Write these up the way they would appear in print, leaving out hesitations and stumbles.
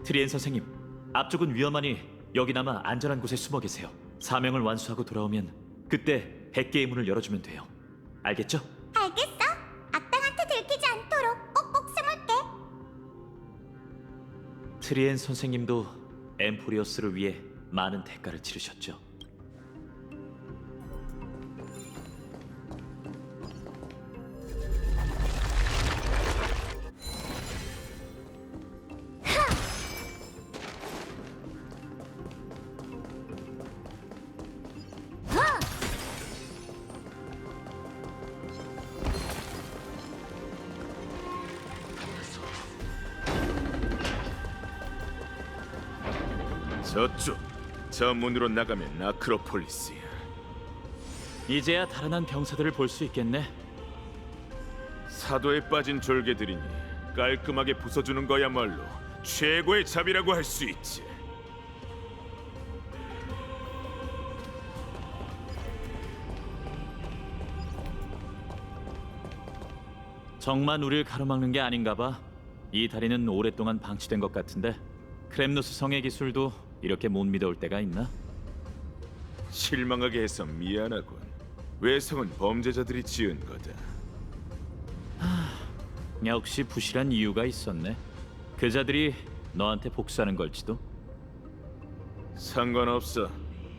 트리엔 선생님, 앞쪽은 위험하니 여기나마 안전한 곳에 숨어 계세요. 사명을 완수하고 돌아오면 그때 100개의 문을 열어주면 돼요. 알겠죠? 알겠어. 악당한테 들키지 않도록 꼭꼭 숨을게. 트리엔 선생님도 엠포리어스를 위해 많은 대가를 치르셨죠. 저쪽, 저 문으로 나가면 아크로폴리스야. 이제야 달아난 병사들을 볼 수 있겠네. 사도에 빠진 졸개들이니 깔끔하게 부숴주는 거야말로 최고의 잡이라고 할 수 있지. 정만 우릴 가로막는 게 아닌가 봐. 이 다리는 오랫동안 방치된 것 같은데 크렘노스 성의 기술도 이렇게 못 믿어올 때가 있나? 실망하게 해서 미안하군. 외성은 범죄자들이 지은 거다. 역시 부실한 이유가 있었네. 그자들이 너한테 복수하는 걸지도. 상관없어.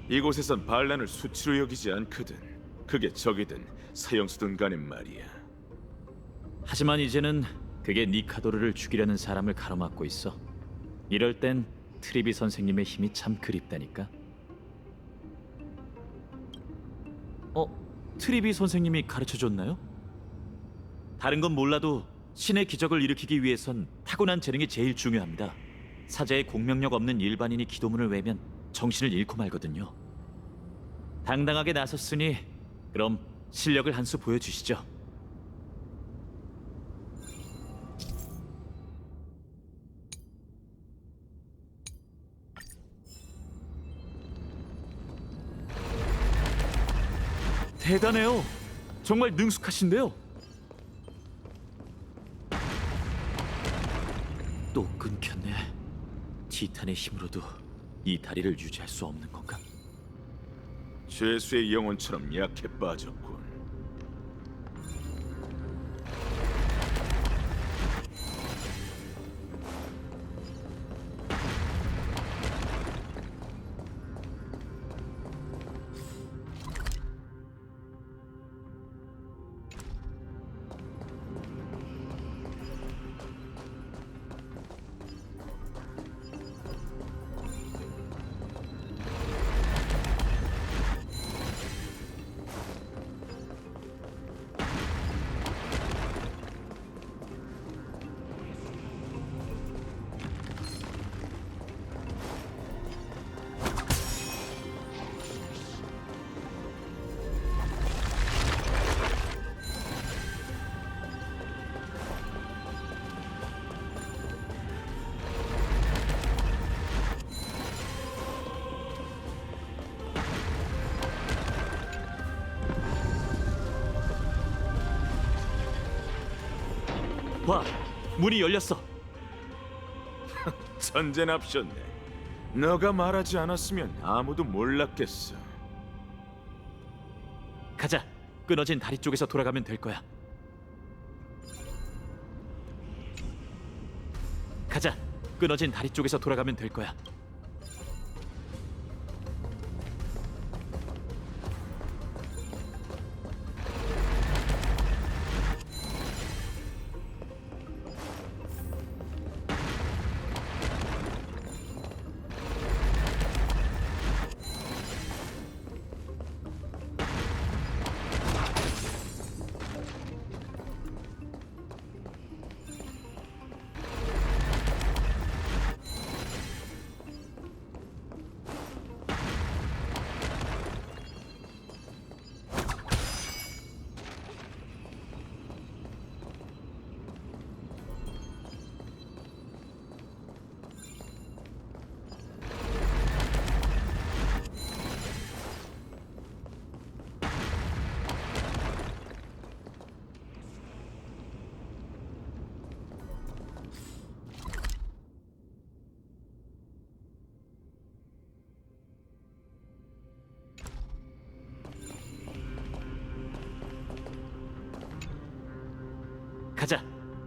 이곳에선 반란을 수치로 여기지 않거든. 그게 적이든 사형수든 간에 말이야. 하지만 이제는 그게 니카도르를 죽이려는 사람을 가로막고 있어. 이럴 땐 트리비 선생님의 힘이 참 그립다니까. 트리비 선생님이 가르쳐줬나요? 다른 건 몰라도 신의 기적을 일으키기 위해선 타고난 재능이 제일 중요합니다. 사자에 공명력 없는 일반인이 기도문을 외면 정신을 잃고 말거든요. 당당하게 나섰으니 그럼 실력을 한 수 보여주시죠. 대단해요. 정말 능숙하신데요. 또 끊겼네. 티탄의 힘으로도 이 다리를 유지할 수 없는 건가? 죄수의 영혼처럼 약해 빠졌군. 봐, 문이 열렸어. 천재납셨네. 너가 말하지 않았으면 아무도 몰랐겠어. 가자. 끊어진 다리 쪽에서 돌아가면 될 거야. 가자. 끊어진 다리 쪽에서 돌아가면 될 거야.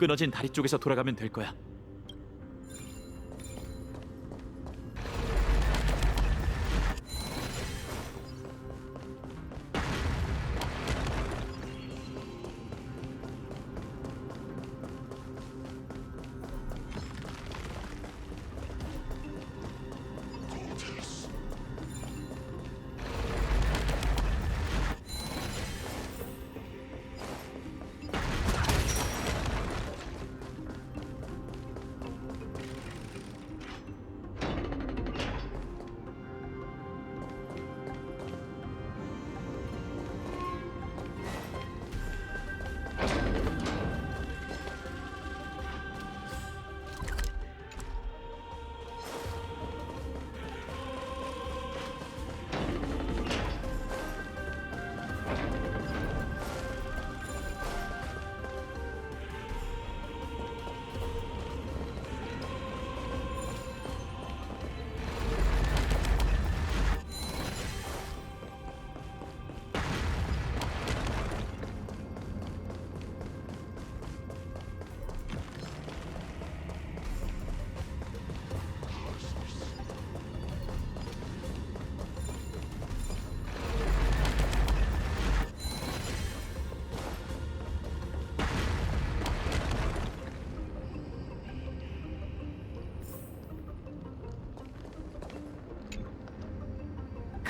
끊어진 다리 쪽에서 돌아가면 될 거야.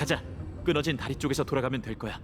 가자. 끊어진 다리 쪽에서 돌아가면 될 거야.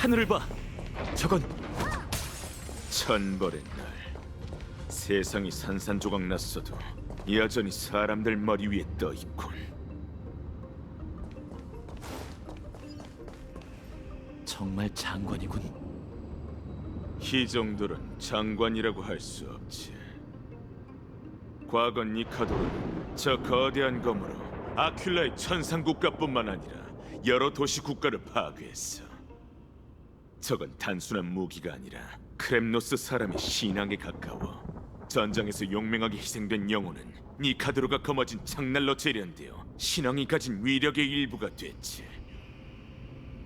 하늘을 봐. 저건 천벌의 날. 세상이 산산조각 났어도 여전히 사람들 머리 위에 떠 있군. 정말 장관이군. 이 정도는 장관이라고 할 수 없지. 과거 니카도르는 저 거대한 검으로 아큘라의 천상 국가뿐만 아니라 여러 도시 국가를 파괴했어. 저건 단순한 무기가 아니라 크렘노스 사람의 신앙에 가까워. 전장에서 용맹하게 희생된 영혼은 니카도르가 거머쥔 창날로 재련되어 신앙이 가진 위력의 일부가 됐지.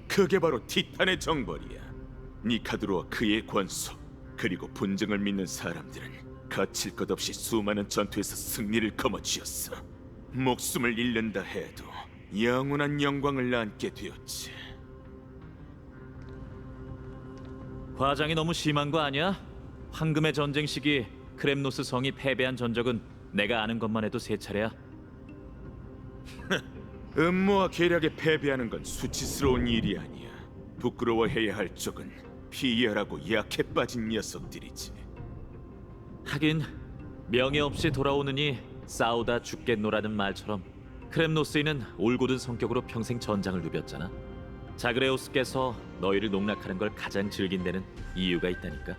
그게 바로 티탄의 정벌이야. 니카드로와 그의 권속 그리고 분쟁을 믿는 사람들은 거칠 것 없이 수많은 전투에서 승리를 거머쥐었어. 목숨을 잃는다 해도 영원한 영광을 안게 되었지. 과장이 너무 심한 거 아니야? 황금의 전쟁 시기 크렘노스 성이 패배한 전적은 내가 아는 것만 해도 세 차례야. 음모와 계략에 패배하는 건 수치스러운 일이 아니야. 부끄러워해야 할 쪽은 비열하고 약해 빠진 녀석들이지. 하긴 명예 없이 돌아오느니 싸우다 죽겠노라는 말처럼 크렘노스인은 올곧은 성격으로 평생 전장을 누볐잖아. 자그레오스께서 너희를 농락하는 걸 가장 즐긴 데는 이유가 있다니까.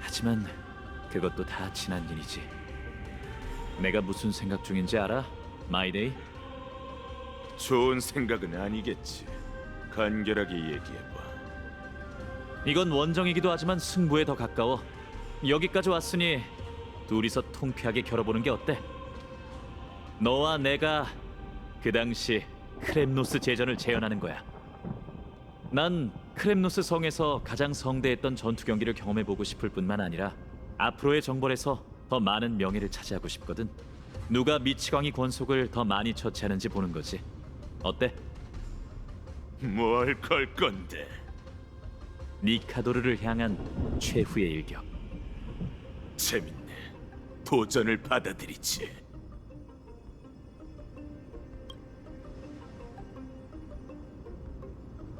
하지만 그것도 다 지난 일이지. 내가 무슨 생각 중인지 알아? 마이데이? 좋은 생각은 아니겠지. 간결하게 얘기해봐. 이건 원정이기도 하지만 승부에 더 가까워. 여기까지 왔으니 둘이서 통쾌하게 겨뤄보는 게 어때? 너와 내가 그 당시 크렘노스 제전을 재현하는 거야. 난 크렘노스 성에서 가장 성대했던 전투 경기를 경험해보고 싶을 뿐만 아니라 앞으로의 정벌에서 더 많은 명예를 차지하고 싶거든. 누가 미치광이 권속을 더 많이 처치하는지 보는 거지. 어때? 뭘 걸 건데? 니카도르를 향한 최후의 일격. 재밌네. 도전을 받아들이지.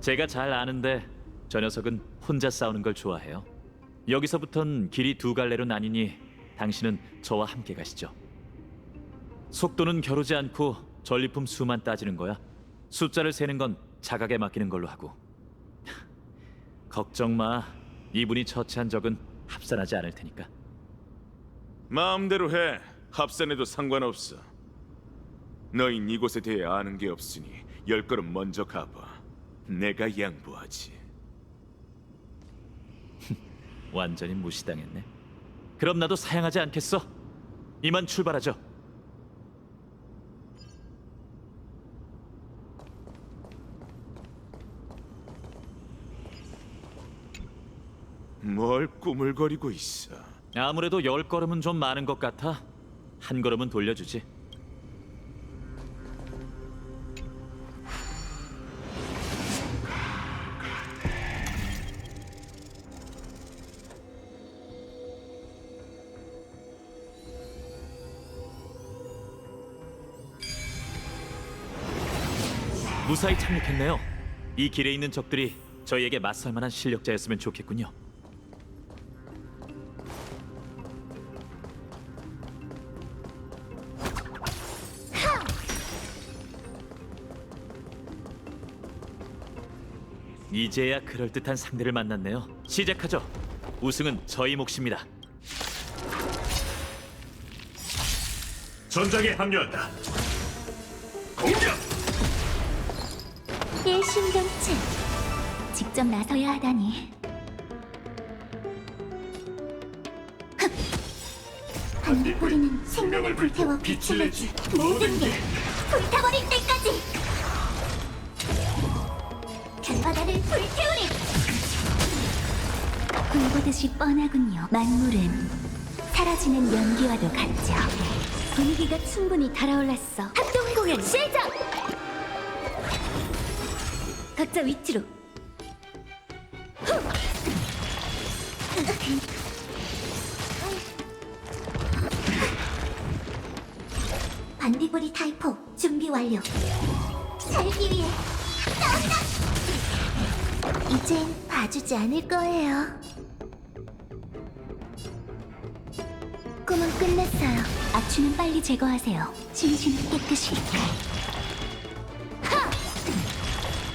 제가 잘 아는데 저 녀석은 혼자 싸우는 걸 좋아해요. 여기서부턴 길이 두 갈래로 나뉘니 당신은 저와 함께 가시죠. 속도는 겨루지 않고 전리품 수만 따지는 거야. 숫자를 세는 건 자각에 맡기는 걸로 하고. 걱정 마. 이분이 처치한 적은 합산하지 않을 테니까. 마음대로 해. 합산해도 상관없어. 너흰 이곳에 대해 아는 게 없으니 10걸음 먼저 가봐. 내가 양보하지. 완전히 무시당했네. 그럼 나도 사양하지 않겠어. 이만 출발하죠. 뭘 꾸물거리고 있어. 아무래도 10걸음은 좀 많은 것 같아. 한 걸음은 돌려주지. 무사히 착륙했네요. 이 길에 있는 적들이 저희에게 맞설 만한 실력자였으면 좋겠군요. 이제야 그럴듯한 상대를 만났네요. 시작하죠. 우승은 저희 몫입니다. 전장에 합류한다. 공격! 일심동체. 직접 나서야 하다니. 반딧불이는 생명을 불태워 빛을 내지. 모든 게 불타버릴 때까지. 겨바다를 불태우리. 불보듯이 뻔하군요. 만물은 사라지는 연기와도 같죠. 분위기가 충분히 달아올랐어. 합동 공연 시작! 각자 위치로. 반딧불이 타이포 준비 완료. 살기 위해 싸운다. 이젠 봐주지 않을 거예요. 꿈은 끝났어요. 악취는 빨리 제거하세요. 진심은 깨끗이. 하!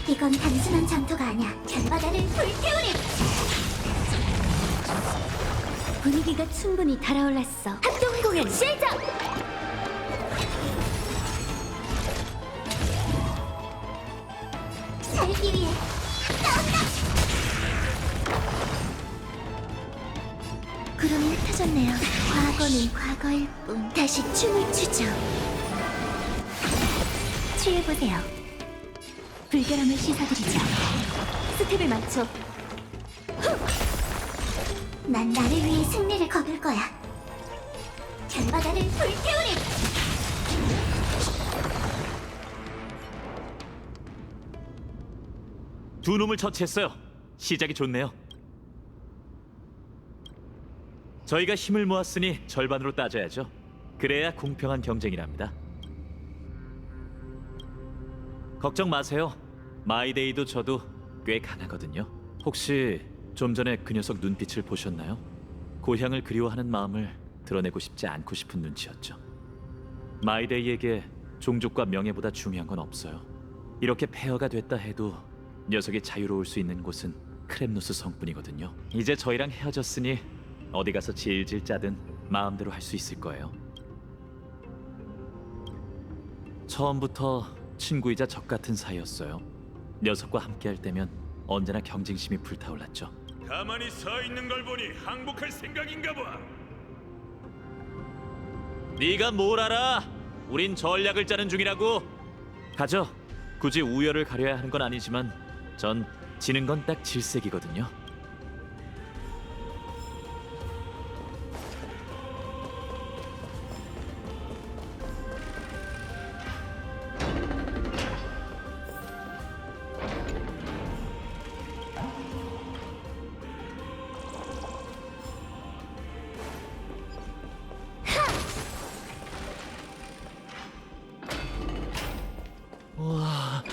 이건 단순한 전투가 아니야. 겨바다를 불태우리. 분위기가 충분히 달아올랐어. 합동 공연 시작! 살기 위해 싸운다! 구름이 흩어졌네요. 과거는 과거일 뿐. 다시 춤을 추죠. 취해보세요. 불결함을 씻어드리죠. 스텝을 맞춰 난 나를 위해 승리를 거둘 거야. 별바다를 불태우리! 두 놈을 처치했어요. 시작이 좋네요. 저희가 힘을 모았으니 절반으로 따져야죠. 그래야 공평한 경쟁이랍니다. 걱정 마세요. 마이데이도 저도 꽤 강하거든요. 혹시 좀 전에 그 녀석 눈빛을 보셨나요? 고향을 그리워하는 마음을 드러내고 싶지 않고 싶은 눈치였죠. 마이데이에게 종족과 명예보다 중요한 건 없어요. 이렇게 폐허가 됐다 해도 녀석이 자유로울 수 있는 곳은 크렘노스 성뿐이거든요. 이제 저희랑 헤어졌으니 어디 가서 질질 짜든 마음대로 할 수 있을 거예요. 처음부터 친구이자 적 같은 사이였어요. 녀석과 함께할 때면 언제나 경쟁심이 불타올랐죠. 가만히 서 있는 걸 보니 항복할 생각인가 봐. 네가 뭘 알아? 우린 전략을 짜는 중이라고. 가죠. 굳이 우열을 가려야 하는 건 아니지만 전 지는 건 딱 질색이거든요. 와,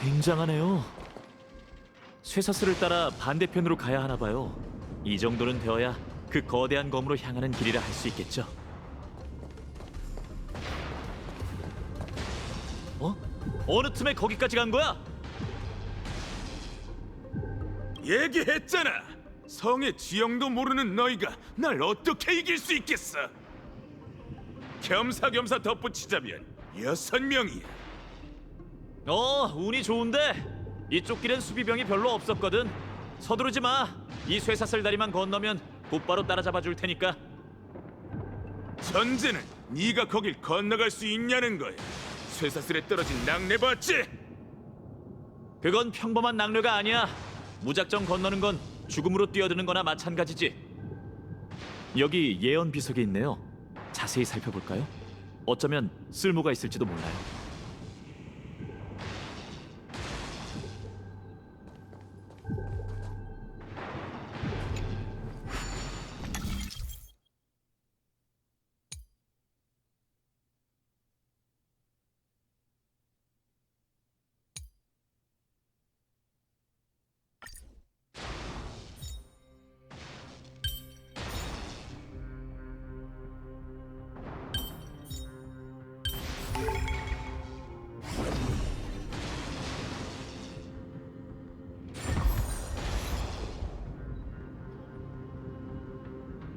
굉장하네요. 쇠사슬을 따라 반대편으로 가야 하나 봐요. 이 정도는 되어야 그 거대한 검으로 향하는 길이라 할 수 있겠죠. 어? 어느 틈에 거기까지 간 거야? 얘기했잖아. 성의 지형도 모르는 너희가 날 어떻게 이길 수 있겠어? 겸사겸사 덧붙이자면 6명이야. 운이 좋은데 이쪽 길엔 수비병이 별로 없었거든. 서두르지 마. 이 쇠사슬 다리만 건너면 곧바로 따라잡아 줄 테니까. 전제는 네가 거길 건너갈 수 있냐는 거야. 쇠사슬에 떨어진 낙뢰 봤지? 그건 평범한 낙뢰가 아니야. 무작정 건너는 건 죽음으로 뛰어드는 거나 마찬가지지. 여기 예언 비석이 있네요. 자세히 살펴볼까요? 어쩌면 쓸모가 있을지도 몰라요.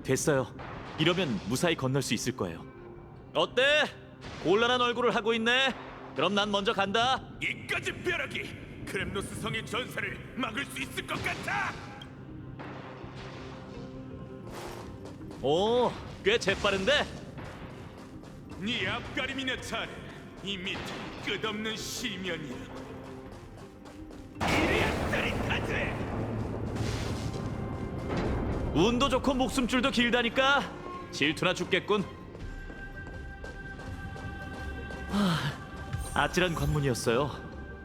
됐어요. 이러면 무사히 건널 수 있을 거예요. 어때? 곤란한 얼굴을 하고 있네. 그럼 난 먼저 간다. 이까지 벼락이 크렘노스 성의 전사를 막을 수 있을 것 같아. 오, 꽤 재빠른데? 네 앞가림이나 잘해. 이 밑은 끝없는 시면이야. 이래야 짜릿하지. 운도 좋고 목숨줄도 길다니까 질투나 죽겠군. 아찔한 관문이었어요.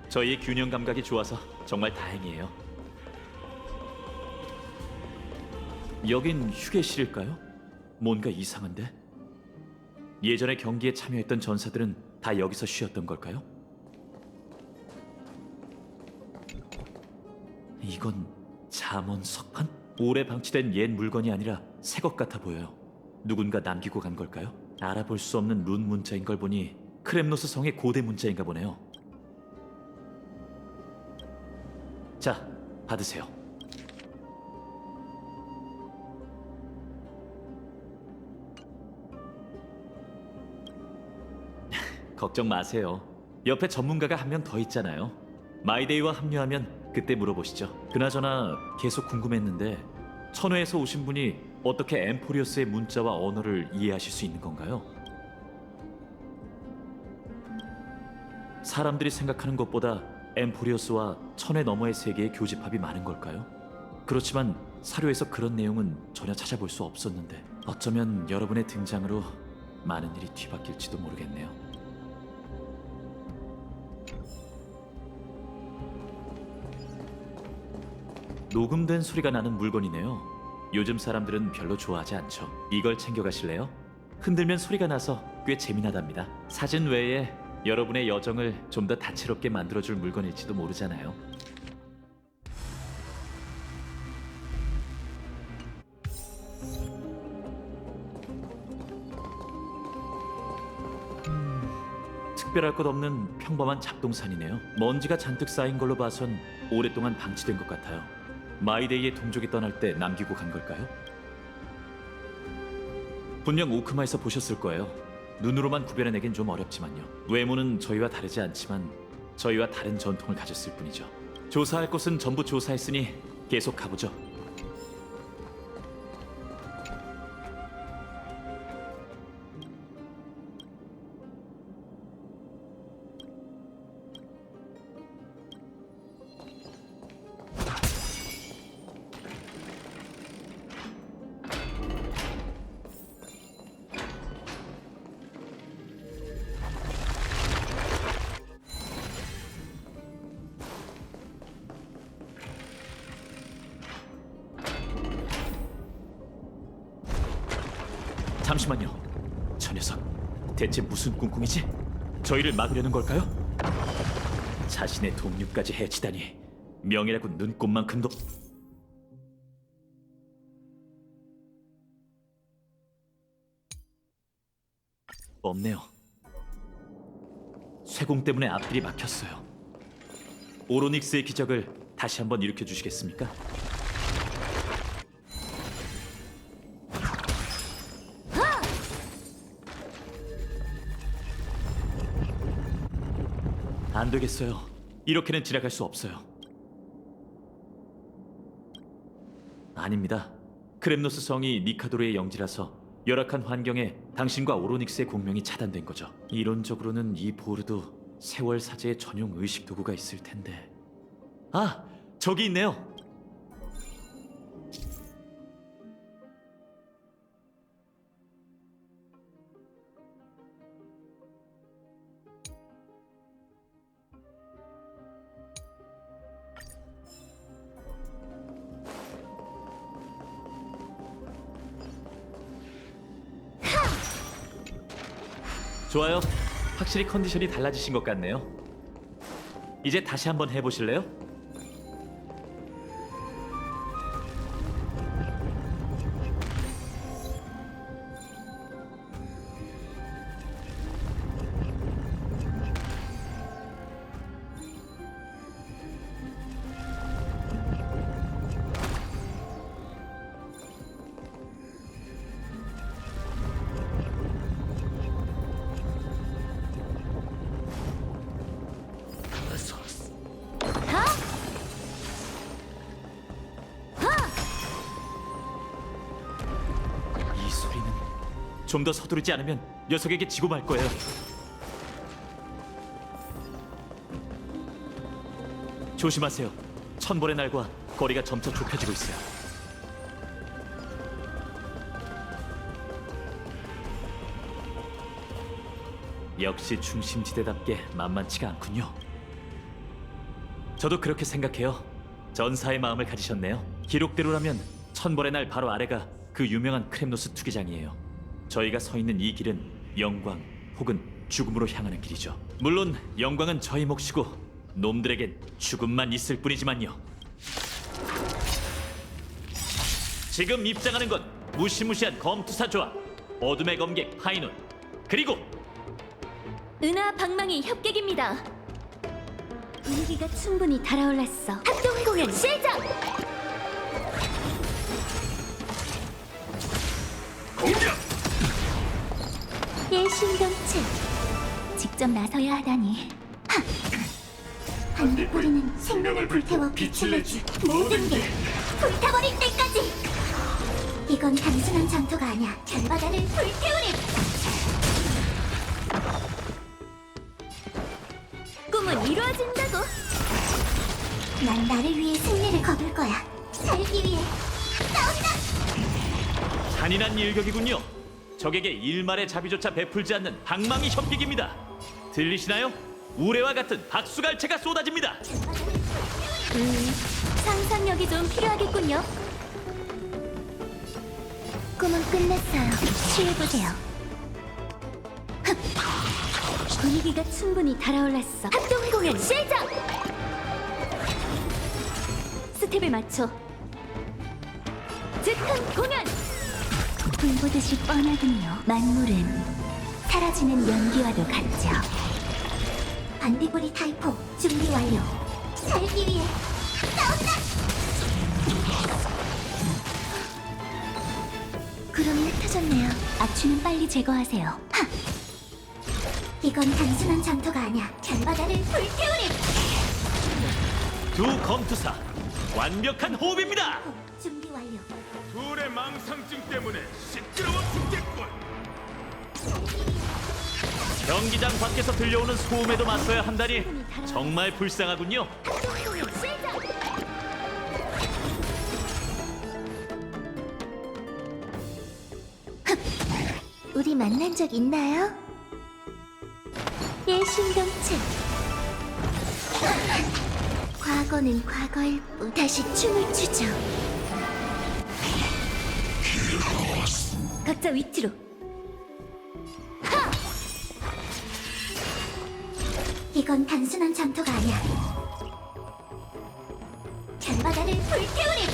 저희의 균형 감각이 좋아서 정말 다행이에요. 여긴 휴게실일까요? 뭔가 이상한데? 예전에 경기에 참여했던 전사들은 다 여기서 쉬었던 걸까요? 이건 잠원 석판? 오래 방치된 옛 물건이 아니라 새 것 같아 보여요. 누군가 남기고 간 걸까요? 알아볼 수 없는 룬 문자인 걸 보니 크렘노스 성의 고대 문자인가 보네요. 자, 받으세요. 걱정 마세요. 옆에 전문가가 한 명 더 있잖아요. 마이데이와 합류하면 그때 물어보시죠. 그나저나 계속 궁금했는데 천회에서 오신 분이 어떻게 엠포리오스의 문자와 언어를 이해하실 수 있는 건가요? 사람들이 생각하는 것보다 엠포리오스와 천회 너머의 세계의 교집합이 많은 걸까요? 그렇지만 사료에서 그런 내용은 전혀 찾아볼 수 없었는데 어쩌면 여러분의 등장으로 많은 일이 뒤바뀔지도 모르겠네요. 녹음된 소리가 나는 물건이네요. 요즘 사람들은 별로 좋아하지 않죠. 이걸 챙겨가실래요? 흔들면 소리가 나서 꽤 재미나답니다. 사진 외에 여러분의 여정을 좀 더 다채롭게 만들어줄 물건일지도 모르잖아요. 특별할 것 없는 평범한 잡동산이네요. 먼지가 잔뜩 쌓인 걸로 봐선 오랫동안 방치된 것 같아요. 마이데이의 동족이 떠날 때 남기고 간 걸까요? 분명 오크마에서 보셨을 거예요. 눈으로만 구별해내긴 좀 어렵지만요. 외모는 저희와 다르지 않지만 저희와 다른 전통을 가졌을 뿐이죠. 조사할 곳은 전부 조사했으니 계속 가보죠. 잠시만요. 저 녀석 대체 무슨 꿍꿍이지? 저희를 막으려는 걸까요? 자신의 동료까지 해치다니 명예라고 눈꼽만큼도 없네요. 쇠공 때문에 앞길이 막혔어요. 오로닉스의 기적을 다시 한번 일으켜 주시겠습니까? 안 되겠어요. 이렇게는 지나갈 수 없어요. 아닙니다. 크렘노스 성이 니카도르의 영지라서 열악한 환경에 당신과 오로닉스의 공명이 차단된 거죠. 이론적으로는 이 보르도 세월 사제의 전용 의식 도구가 있을 텐데. 아, 저기 있네요. 좋아요. 확실히 컨디션이 달라지신 것 같네요. 이제 다시 한번 해보실래요? 이 소리는 좀 더 서두르지 않으면 녀석에게 지고 말 거예요. 조심하세요. 천벌의 날과 거리가 점차 좁혀지고 있어요. 역시 중심지대답게 만만치가 않군요. 저도 그렇게 생각해요. 전사의 마음을 가지셨네요. 기록대로라면 천벌의 날 바로 아래가 그 유명한 크렘노스 투기장이에요. 저희가 서 있는 이 길은 영광 혹은 죽음으로 향하는 길이죠. 물론 영광은 저희 몫이고 놈들에겐 죽음만 있을 뿐이지만요. 지금 입장하는 건 무시무시한 검투사 조합, 어둠의 검객 파이논, 그리고 은하 방망이 협객입니다. 분위기가 충분히 달아올랐어. 합동 공연 시작! 공격! 일심동체. 직접 나서야 하다니. 반딧불이는 생명을 불태워 빛을 내지. 모든 게 불타버릴 때까지. 이건 단순한 전투가 아니야. 별바다를 불태우리. 꿈은 이루어진다고. 난 나를 위해 승리를 거둘 거야. 살기 위해 잔인한 일격이군요. 적에게 일말의 자비조차 베풀지 않는 방망이 협객입니다. 들리시나요? 우레와 같은 박수갈채가 쏟아집니다. 상상력이 좀 필요하겠군요. 꿈은 끝났어요. 취해보세요. 흡! 분위기가 충분히 달아올랐어. 합동 공연 시작! 스텝에 맞춰. 즉흥 공연! 불보듯이 뻔하군요. 만물은 사라지는 연기와도 같죠. 반딧불이 타이포 준비 완료. 살기 위해 싸운다! 구름이 흩어졌네요. 악취는 빨리 제거하세요. 하! 이건 단순한 장터가 아니야. 겨바다를 불태우리! 두 검투사 완벽한 호흡입니다. 준비 완료. 둘의 망상증 때문에 시끄러워 죽겠군. 경기장 밖에서 들려오는 소음에도 맞서야 한다니 정말 불쌍하군요. 합동공연 시작! 우리 만난 적 있나요? 일심동체. 과거는 과거일 뿐. 다시 춤을 추죠. 각자 위치로. 하! 이건 단순한 장터가 아니야. 겨바다를 불태우리!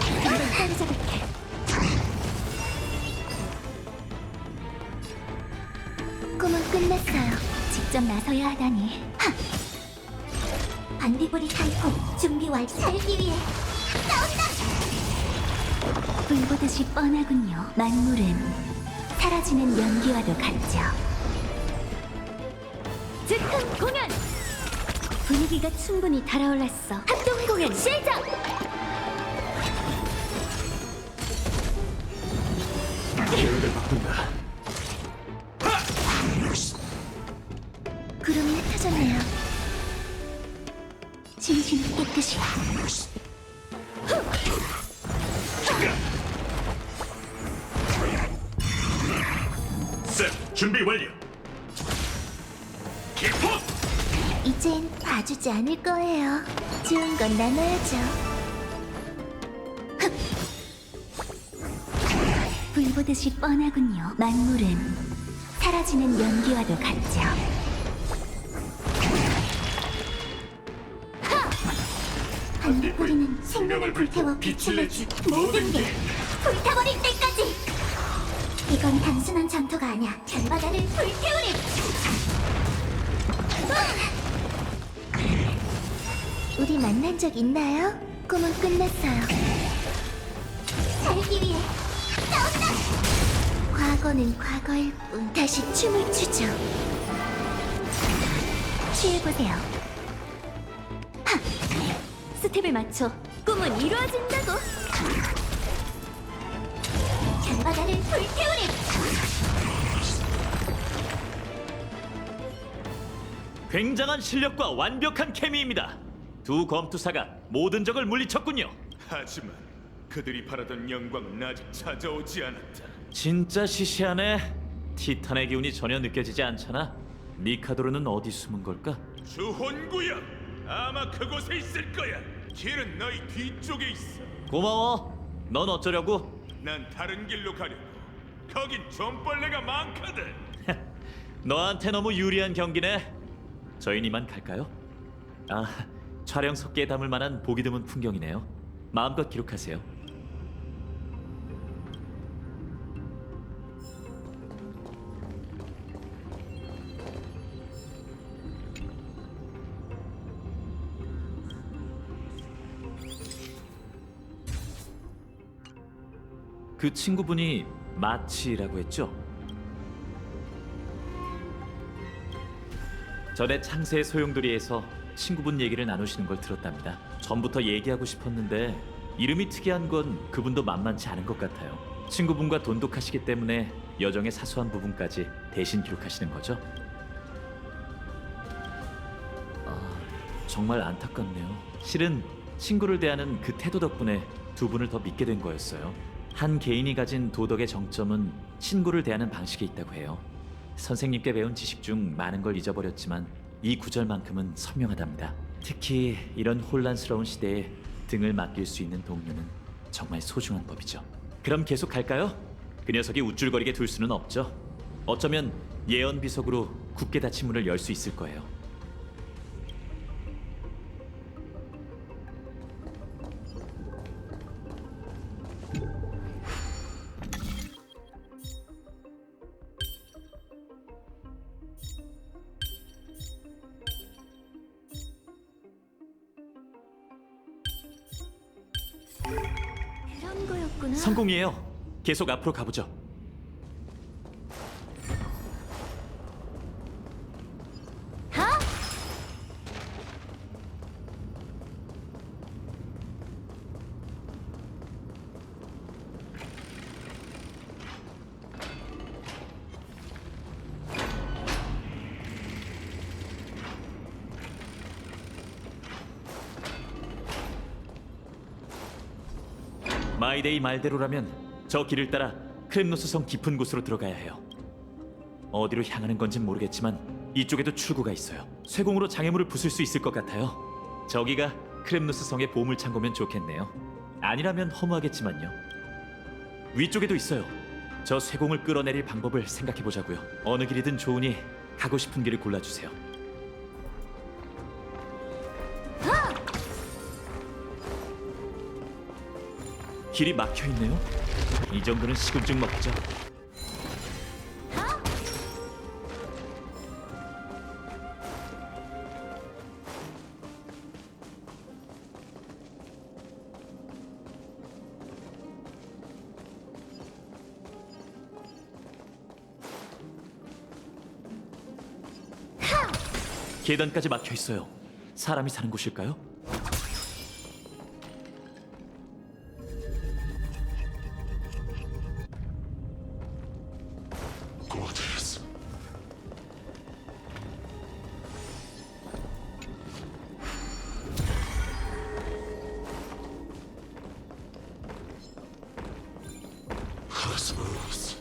금방 따라잡을게. 꿈은 끝났어요. 직접 나서야 하다니. 하! 반딧불이 타이포 준비 완. 살기 위해 싸운다! 불보듯이 뻔하군요. 만물은 사라지는 연기와도 같죠. 즉흥 공연! 분위기가 충분히 달아올랐어. 합동 공연 시작! 계획을 바꾼다. 구름이 흩어졌네요. 진심은 깨끗이. 셋, 준비 완료. 기포! 이젠 봐주지 않을 거예요. 좋은 건 나눠야죠. 흡! 불보듯이 뻔하군요. 만물은 사라지는 연기와도 같죠. 반딧불이는 생명을 불태워 빛을 내지. 모든 게 불타버릴 때까지. 이건 단순한 장터가 아니야. 겨바다를 불태우리! 우리 만난 적 있나요? 꿈은 끝났어요. 살기 위해 싸운다! 과거는 과거일 뿐. 다시 춤을 추죠. 취해보세요. 하! 스텝에 맞춰 꿈은 이루어진다고. 겨바다를 불태우리! 굉장한 실력과 완벽한 케미입니다. 두 검투사가 모든 적을 물리쳤군요. 하지만 그들이 바라던 영광은 아직 찾아오지 않았다. 진짜 시시하네. 티탄의 기운이 전혀 느껴지지 않잖아. 미카도르는 어디 숨은 걸까? 주혼구역 아마 그곳에 있을 거야. 길은 너희 뒤쪽에 있어. 고마워. 넌 어쩌려고? 난 다른 길로 가려고. 거긴 좀벌레가 많거든. 너한테 너무 유리한 경기네. 저희는 이만 갈까요? 아, 촬영 속기에 담을 만한 보기 드문 풍경이네요. 마음껏 기록하세요. 그 친구분이 마치라고 했죠? 전에 창세의 소용돌이에서 친구분 얘기를 나누시는 걸 들었답니다. 전부터 얘기하고 싶었는데 이름이 특이한 건 그분도 만만치 않은 것 같아요. 친구분과 돈독하시기 때문에 여정의 사소한 부분까지 대신 기록하시는 거죠? 정말 안타깝네요. 실은 친구를 대하는 그 태도 덕분에 두 분을 더 믿게 된 거였어요. 한 개인이 가진 도덕의 정점은 친구를 대하는 방식에 있다고 해요. 선생님께 배운 지식 중 많은 걸 잊어버렸지만 이 구절만큼은 선명하답니다. 특히 이런 혼란스러운 시대에 등을 맡길 수 있는 동료는 정말 소중한 법이죠. 그럼 계속 갈까요? 그 녀석이 우쭐거리게 둘 수는 없죠. 어쩌면 예언 비석으로 굳게 닫힌 문을 열 수 있을 거예요. 그런 거였구나. 성공이에요. 계속 앞으로 가보죠. 하! 마이데이 말대로라면 저 길을 따라 크렘노스 성 깊은 곳으로 들어가야 해요. 어디로 향하는 건진 모르겠지만 이쪽에도 출구가 있어요. 쇠공으로 장애물을 부술 수 있을 것 같아요. 저기가 크렘노스 성의 보물 창고면 좋겠네요. 아니라면 허무하겠지만요. 위쪽에도 있어요. 저 쇠공을 끌어내릴 방법을 생각해 보자고요. 어느 길이든 좋으니 가고 싶은 길을 골라주세요. 길이 막혀 있네요. 이 정도는 식은 죽 먹죠. 계단까지 막혀 있어요. 사람이 사는 곳일까요? 고드레스. 하스모스.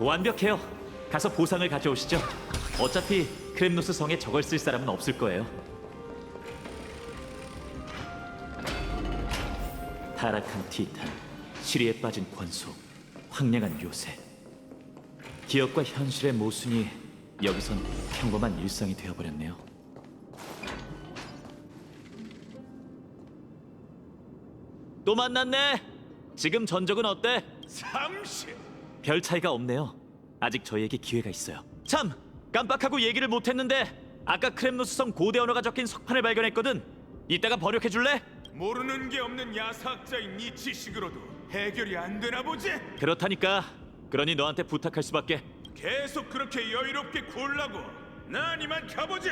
완벽해요. 가서 보상을 가져오시죠. 어차피 크렘노스 성에 저걸 쓸 사람은 없을 거예요. 타락한 티탄, 시리에 빠진 권속, 황량한 요새. 기억과 현실의 모순이 여기선 평범한 일상이 되어버렸네요. 또 만났네. 지금 전적은 어때? 30! 별 차이가 없네요. 아직 저희에게 기회가 있어요. 참! 깜빡하고 얘기를 못했는데 아까 크렘노스 성 고대 언어가 적힌 석판을 발견했거든. 이따가 번역해 줄래? 모르는 게 없는 야사학자인 네 지식으로도 해결이 안 되나 보지? 그렇다니까. 그러니 너한테 부탁할 수밖에. 계속 그렇게 여유롭게 굴라고. 난 이만 가보지.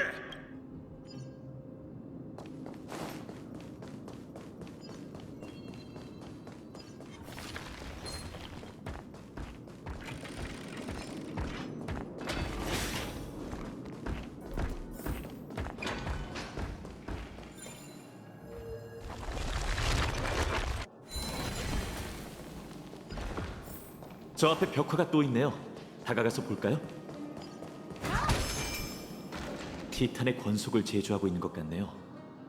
저 앞에 벽화가 또 있네요. 다가가서 볼까요? 티탄의 권속을 제조하고 있는 것 같네요.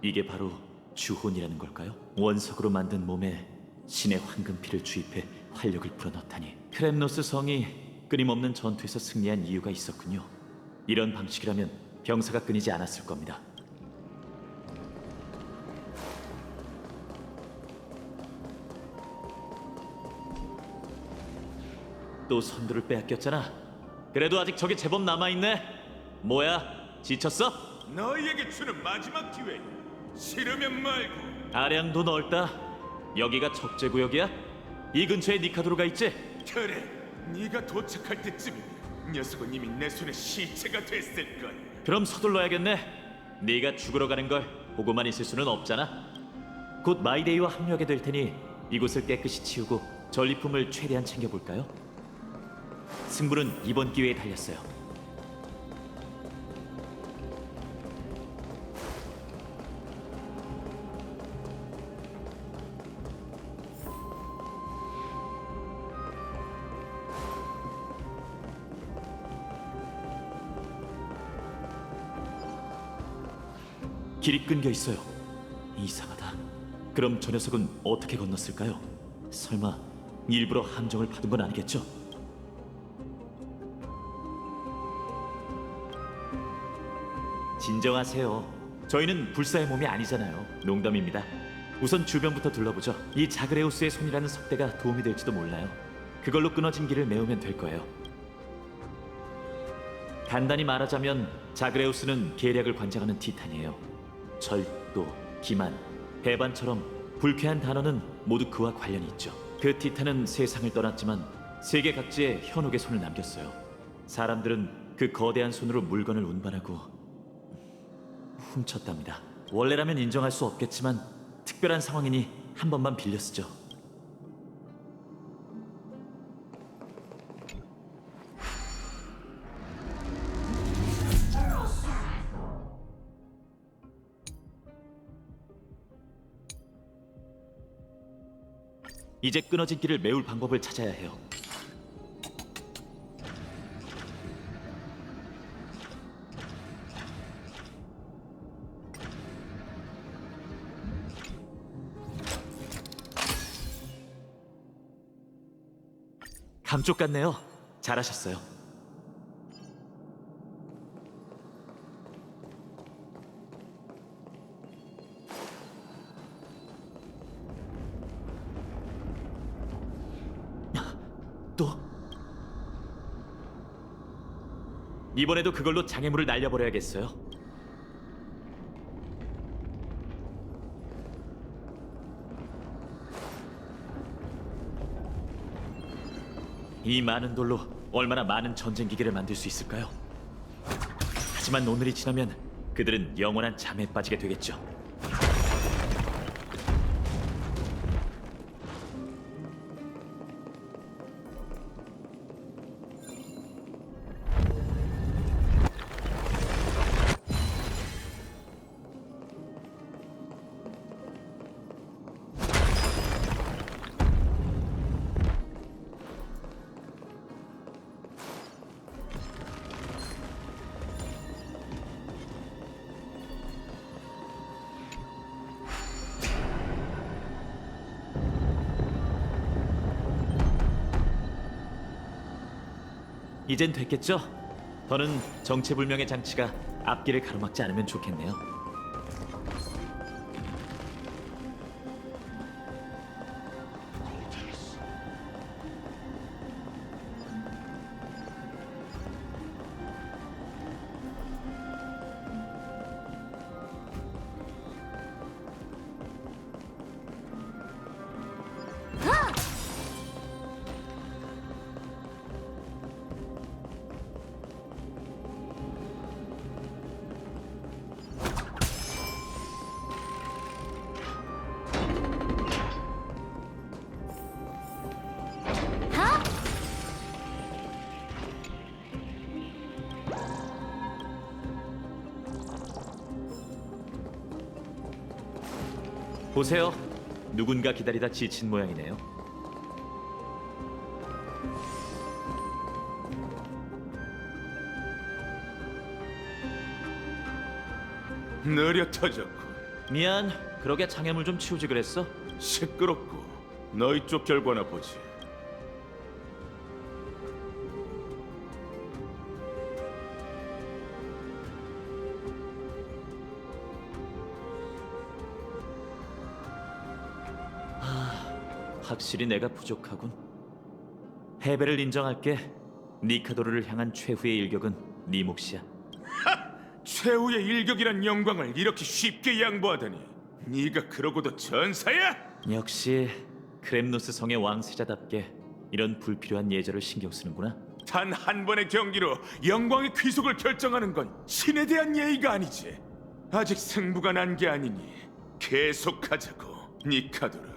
이게 바로 주혼이라는 걸까요? 원석으로 만든 몸에 신의 황금피를 주입해 활력을 불어넣다니. 크렘노스 성이 끊임없는 전투에서 승리한 이유가 있었군요. 이런 방식이라면 병사가 끊이지 않았을 겁니다. 또 선두를 빼앗겼잖아. 그래도 아직 저기 제법 남아있네. 뭐야, 지쳤어? 너희에게 주는 마지막 기회. 싫으면 말고. 아량도 넓다. 여기가 적재구역이야? 이 근처에 니카도로가 있지? 그래, 네가 도착할 때쯤이면 녀석은 이미 내 손에 시체가 됐을 거야. 그럼 서둘러야겠네. 네가 죽으러 가는 걸 보고만 있을 수는 없잖아. 곧 마이데이와 합류하게 될 테니 이곳을 깨끗이 치우고 전리품을 최대한 챙겨볼까요? 승부는 이번 기회에 달렸어요. 길이 끊겨 있어요. 이상하다. 그럼 저 녀석은 어떻게 건넜을까요? 설마 일부러 함정을 받은 건 아니겠죠? 진정하세요. 저희는 불사의 몸이 아니잖아요. 농담입니다. 우선 주변부터 둘러보죠. 이 자그레우스의 손이라는 석대가 도움이 될지도 몰라요. 그걸로 끊어진 길을 메우면 될 거예요. 간단히 말하자면 자그레우스는 계략을 관장하는 티탄이에요. 절도, 기만, 배반처럼 불쾌한 단어는 모두 그와 관련이 있죠. 그 티탄은 세상을 떠났지만 세계 각지에 현혹의 손을 남겼어요. 사람들은 그 거대한 손으로 물건을 운반하고 훔쳤답니다. 원래라면 인정할 수 없겠지만 특별한 상황이니 한 번만 빌려 쓰죠. 이제 끊어진 길을 메울 방법을 찾아야 해요. 감쪽 같네요. 잘하셨어요. 또 이번에도 그걸로 장애물을 날려버려야겠어요. 이 많은 돌로 얼마나 많은 전쟁 기계를 만들 수 있을까요? 하지만 오늘이 지나면 그들은 영원한 잠에 빠지게 되겠죠. 이젠 됐겠죠? 더는 정체불명의 장치가 앞길을 가로막지 않으면 좋겠네요. 보세요. 누군가 기다리다 지친 모양이네요. 느려 터졌고 미안. 그러게 장애물 좀 치우지 그랬어? 시끄럽고 너희 쪽 결과나 보지. 확실히 내가 부족하군. 패배를 인정할게. 니카도르를 향한 최후의 일격은 네 몫이야. 최후의 일격이란 영광을 이렇게 쉽게 양보하다니. 네가 그러고도 전사야? 역시 크렘노스 성의 왕세자답게 이런 불필요한 예절을 신경 쓰는구나. 단 한 번의 경기로 영광의 귀속을 결정하는 건 신에 대한 예의가 아니지. 아직 승부가 난 게 아니니 계속하자고. 니카도르,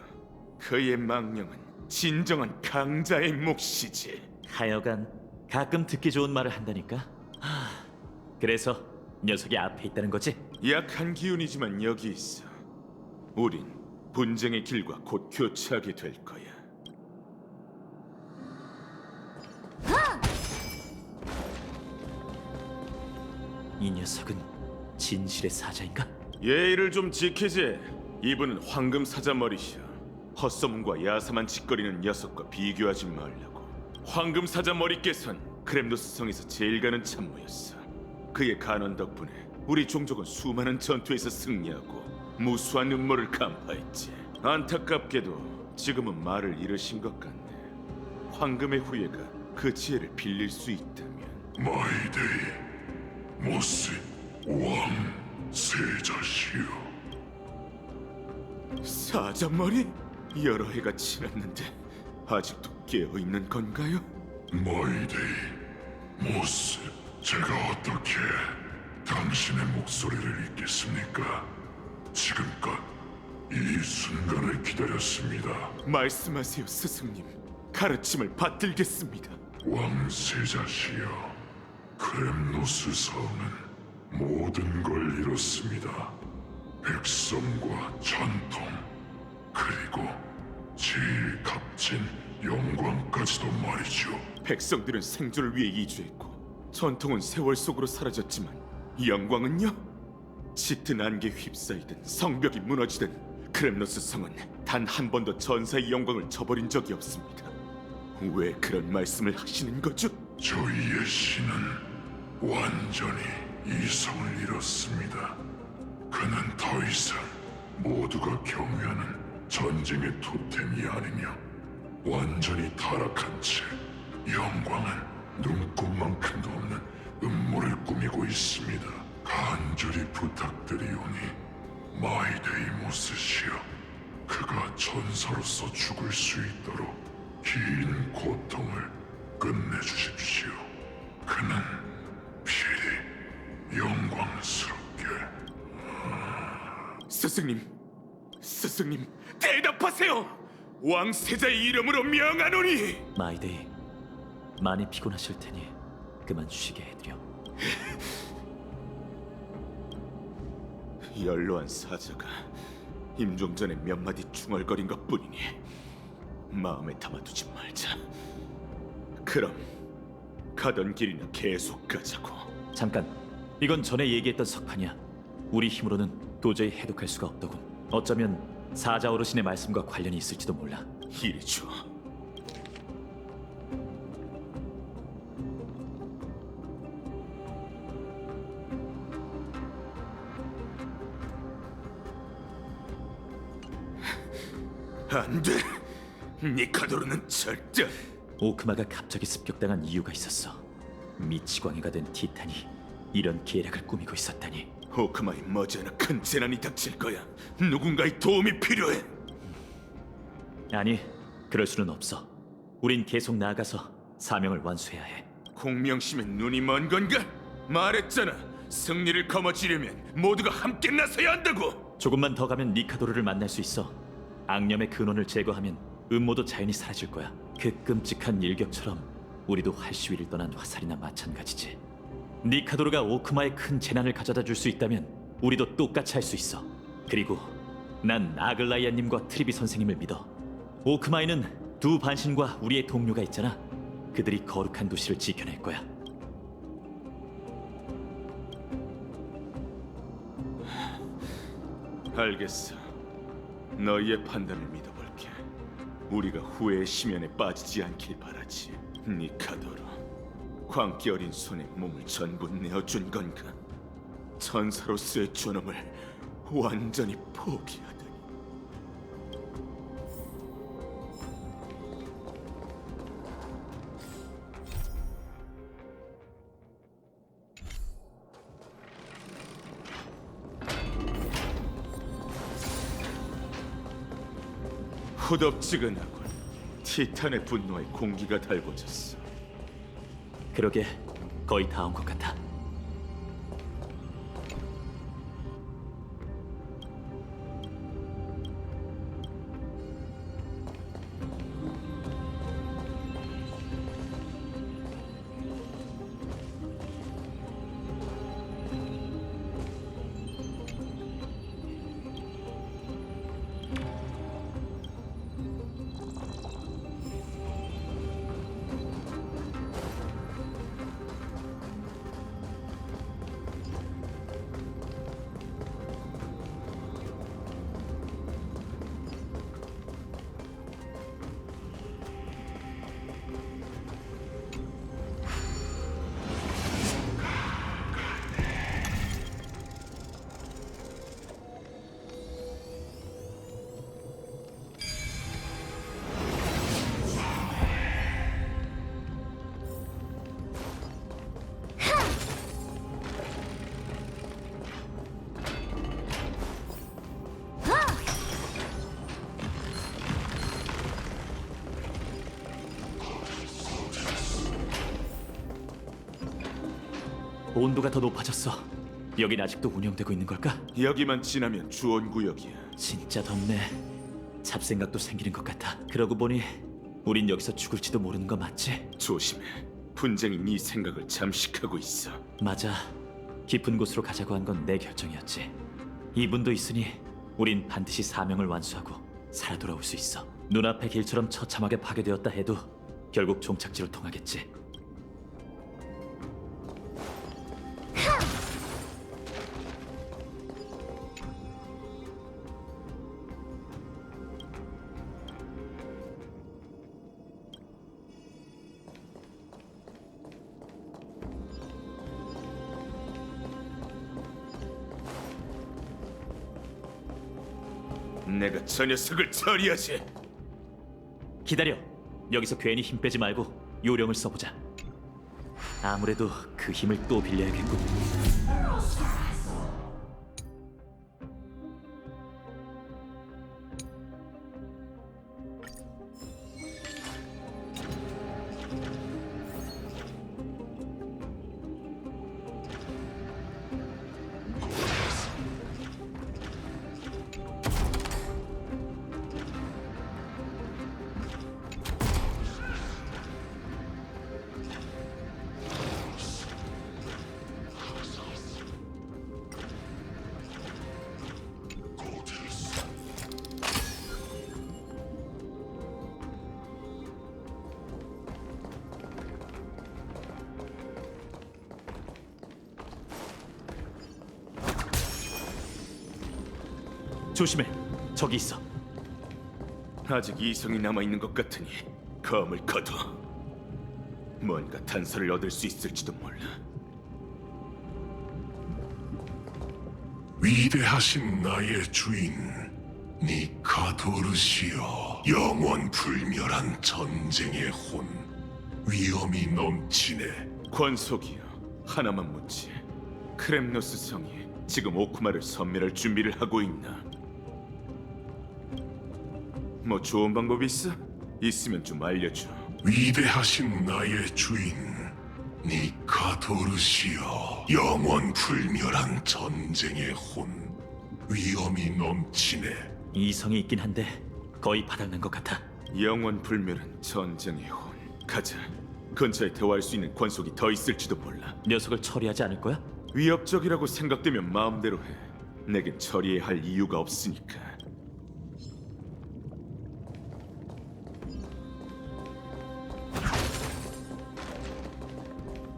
그의 망령은 진정한 강자의 몫이지. 하여간 가끔 듣기 좋은 말을 한다니까. 그래서 녀석이 앞에 있다는 거지? 약한 기운이지만 여기 있어. 우린 분쟁의 길과 곧 교차하게 될 거야. 이 녀석은 진실의 사자인가? 예의를 좀 지키지. 이분은 황금 사자머리시야. 헛소문과 야사만 짓거리는 녀석과 비교하지 말라고. 황금 사자머리께선 크렘노스 성에서 제일 가는 참모였어. 그의 간원 덕분에 우리 종족은 수많은 전투에서 승리하고 무수한 음모를 간파했지. 안타깝게도 지금은 말을 잃으신 것 같네. 황금의 후예가 그 지혜를 빌릴 수 있다면. 마이데이 모스 왕 세자시여. 사자머리? 여러 해가 지났는데 아직도 깨어있는 건가요? 마이데이 모스, 제가 어떻게 당신의 목소리를 잊겠습니까? 지금껏 이 순간을 기다렸습니다. 말씀하세요, 스승님. 가르침을 받들겠습니다. 왕세자시여, 크렘노스 성은 모든 걸 잃었습니다. 백성과 전통, 그리고 제일 값진 영광까지도 말이죠. 백성들은 생존을 위해 이주했고 전통은 세월 속으로 사라졌지만 영광은요? 짙은 안개에 휩싸이든 성벽이 무너지든 크렘노스 성은 단 한 번도 전사의 영광을 저버린 적이 없습니다. 왜 그런 말씀을 하시는 거죠? 저희의 신은 완전히 이성을 잃었습니다. 그는 더 이상 모두가 경외하는 전쟁의 토템이 아니며 완전히 타락한 채 영광은 눈꼽만큼도 없는 음모를 꾸미고 있습니다. 간절히 부탁드리오니 마이데이모스시여, 그가 전사로서 죽을 수 있도록 긴 고통을 끝내주십시오. 그는 필히 영광스럽게. 스승님, 대답하세요! 왕세자의 이름으로 명하노니! 마이데이, 많이 피곤하실 테니 그만 쉬게 해드려. 연로한 사자가 임종전에 몇 마디 중얼거린 것뿐이니 마음에 담아두지 말자. 그럼 가던 길이나 계속 가자고. 잠깐, 이건 전에 얘기했던 석판이야. 우리 힘으로는 도저히 해독할 수가 없더군. 어쩌면 사자 어르신의 말씀과 관련이 있을지도 몰라. 이리 줘. 안 돼. 니카도르는 절대. 오크마가 갑자기 습격당한 이유가 있었어. 미치광이가 된 티탄이 이런 계략을 꾸미고 있었다니. 오크마에 머지않아 큰 재난이 닥칠 거야. 누군가의 도움이 필요해. 아니, 그럴 수는 없어. 우린 계속 나아가서 사명을 완수해야 해. 공명심에 눈이 먼 건가? 말했잖아. 승리를 거머쥐려면 모두가 함께 나서야 한다고. 조금만 더 가면 니카도르를 만날 수 있어. 악념의 근원을 제거하면 음모도 자연히 사라질 거야. 그 끔찍한 일격처럼 우리도 활시위를 떠난 화살이나 마찬가지지. 니카도르가 오크마에 큰 재난을 가져다 줄 수 있다면 우리도 똑같이 할 수 있어. 그리고 난 아글라이아님과 트리비 선생님을 믿어. 오크마에는 두 반신과 우리의 동료가 있잖아. 그들이 거룩한 도시를 지켜낼 거야. 알겠어. 너희의 판단을 믿어볼게. 우리가 후회의 심연에 빠지지 않길 바라지. 니카도르, 광기 어린 손에 몸을 전부 내어준 건가? 천사로서의 존엄을 완전히 포기하다니. 후덥지근하군. 티탄의 분노에 공기가 달궈졌어. 그러게, 거의 다 온 것 같아. 온도가 더 높아졌어. 여긴 아직도 운영되고 있는 걸까? 여기만 지나면 주온 구역이야. 진짜 덥네. 잡생각도 생기는 것 같아. 그러고 보니 우린 여기서 죽을지도 모르는 거 맞지? 조심해. 분쟁이 네 생각을 잠식하고 있어. 맞아. 깊은 곳으로 가자고 한 건 내 결정이었지. 이분도 있으니 우린 반드시 사명을 완수하고 살아 돌아올 수 있어. 눈앞의 길처럼 처참하게 파괴되었다 해도 결국 종착지로 통하겠지. 내가 저 녀석을 처리하지. 기다려. 여기서 괜히 힘 빼지 말고 요령을 써보자. 아무래도 그 힘을 또 빌려야겠군. 조심해. 저기 있어. 아직 이성이 남아있는 것 같으니 검을 거둬. 뭔가 단서를 얻을 수 있을지도 몰라. 위대하신 나의 주인, 니카도르시여, 영원 불멸한 전쟁의 혼, 위험이 넘치네. 권속이여, 하나만 묻지. 크렘노스 성이 지금 오크마를 섬멸할 준비를 하고 있나? 뭐 좋은 방법이 있어? 있으면 좀 알려줘. 위대하신 나의 주인, 니카도르시여, 영원 불멸한 전쟁의 혼, 위험이 넘치네. 이성이 있긴 한데 거의 바닥난 것 같아. 영원 불멸한 전쟁의 혼. 가자. 근처에 대화할 수 있는 권속이 더 있을지도 몰라. 녀석을 처리하지 않을 거야? 위협적이라고 생각되면 마음대로 해. 내겐 처리해야 할 이유가 없으니까.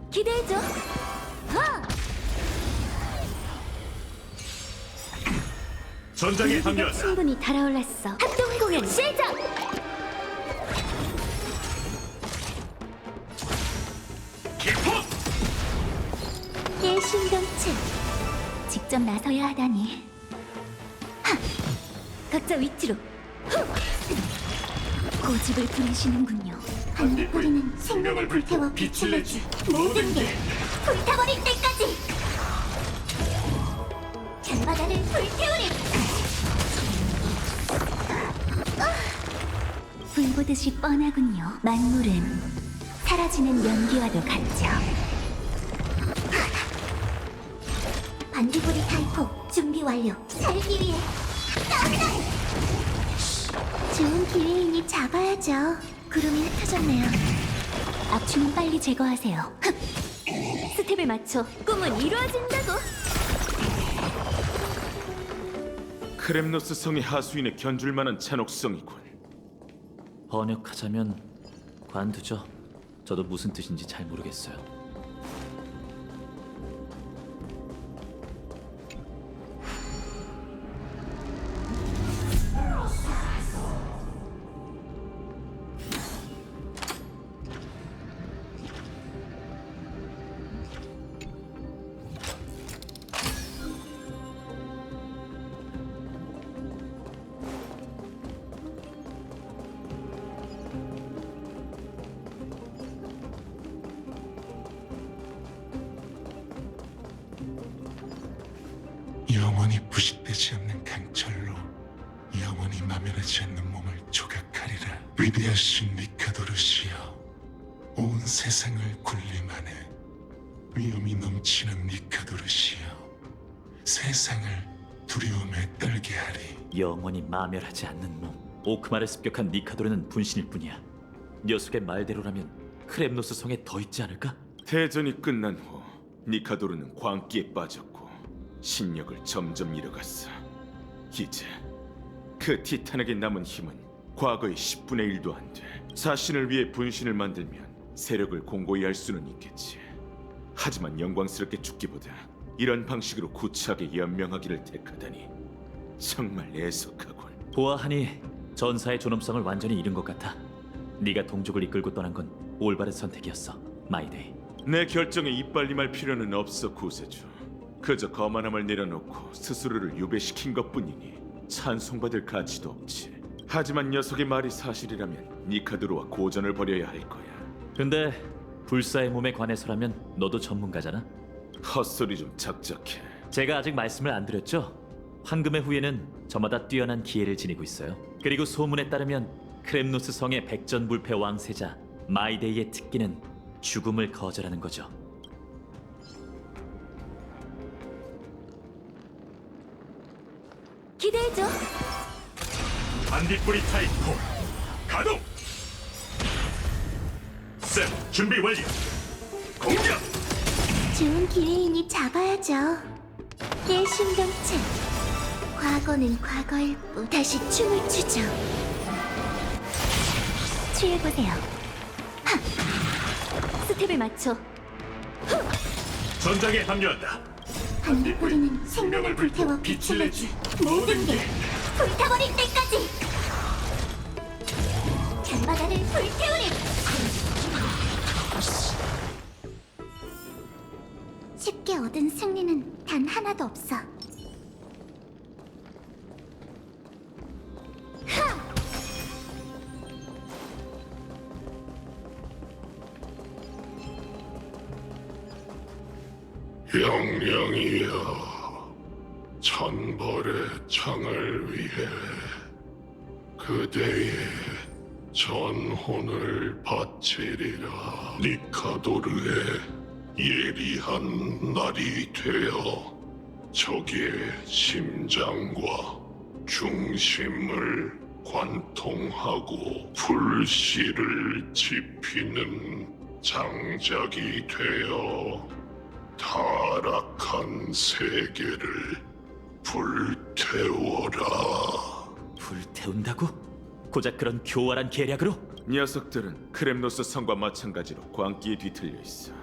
기대해줘. 전장에 무기가 충분히 달아올랐어. 합동 공연 시작. 내 신경체 직접 나서야 하다니. 하! 각자 위치로. 후! 고집을 부리시는군요. 반딧불이는 생명을 불태워 빛을 내지. 모든 게 불타버릴 때까지. 잔바다를 불태우리. 불 보듯이 뻔하군요. 만물은 사라지는 연기와도 같죠. 반딧불이 타이포 준비 완료. 살기 위해 싸운다. 좋은 기회이니 잡아야죠. 구름이 흩어졌네요. 악취는 빨리 제거하세요. 흡! 스텝을 맞춰 꿈은 이루어진다고. 크렘노스 성의 하수인에 견줄 만한 잔혹성이군. 번역하자면 관두죠. 저도 무슨 뜻인지 잘 모르겠어요. 영원히 부식되지 않는 강철로 영원히 마면하지 않는 몸을 조각하리라. 위대하신 니카도르시여, 온 세상을 군림하네. 위험이 넘치는 니카도르시여, 세상을 두려움에 떨게 하리. 영원히 마멸하지 않는 몸. 오크마를 습격한 니카도르는 분신일 뿐이야. 녀석의 말대로라면 크렘노스 성에 더 있지 않을까? 대전이 끝난 후 니카도르는 광기에 빠졌고 신력을 점점 잃어갔어. 이제 그 티탄에게 남은 힘은 과거의 10분의 1도 안 돼. 자신을 위해 분신을 만들면 세력을 공고히 할 수는 있겠지. 하지만 영광스럽게 죽기보다 이런 방식으로 구차하게 연명하기를 택하다니 정말 애석하군. 보아하니 전사의 존엄성을 완전히 잃은 것 같아. 네가 동족을 이끌고 떠난 건 올바른 선택이었어, 마이데이. 내 결정에 이빨림할 필요는 없어, 구세주. 그저 거만함을 내려놓고 스스로를 유배시킨 것뿐이니 찬송받을 가치도 없지. 하지만 녀석의 말이 사실이라면 니카드로와 고전을 벌여야 할 거야. 근데 불사의 몸에 관해서라면 너도 전문가잖아. 헛소리 좀 작작해. 제가 아직 말씀을 안 드렸죠? 황금의 후예는 저마다 뛰어난 기회를 지니고 있어요. 그리고 소문에 따르면 크렘노스 성의 백전불패 왕세자 마이데이의 특기는 죽음을 거절하는 거죠. 기대해줘. 반딧불이 타이포 가동! 셋 준비 완료! 공격! 좋은 기회이니 잡아야죠. 내 신경체 과거는 과거일 뿐. 다시 춤을 추죠. 취해보세요. 하! 스텝을 맞춰. 전장에 합류한다. 반딧불이는 생명을 불태워 빛을 내지. 모든 게 불타버릴 때까지. 잔바다를 불태우리. 쉽게 얻은 승리는 단 하나도 없어. 영영이여, 천벌의 창을 위해 그대의 전혼을 바치리라. 니카도르의 예리한 날이 되어 적의 심장과 중심을 관통하고 불씨를 지피는 장작이 되어 타락한 세계를 불태워라. 불태운다고? 고작 그런 교활한 계략으로? 녀석들은 크렘노스 성과 마찬가지로 광기에 뒤틀려 있어.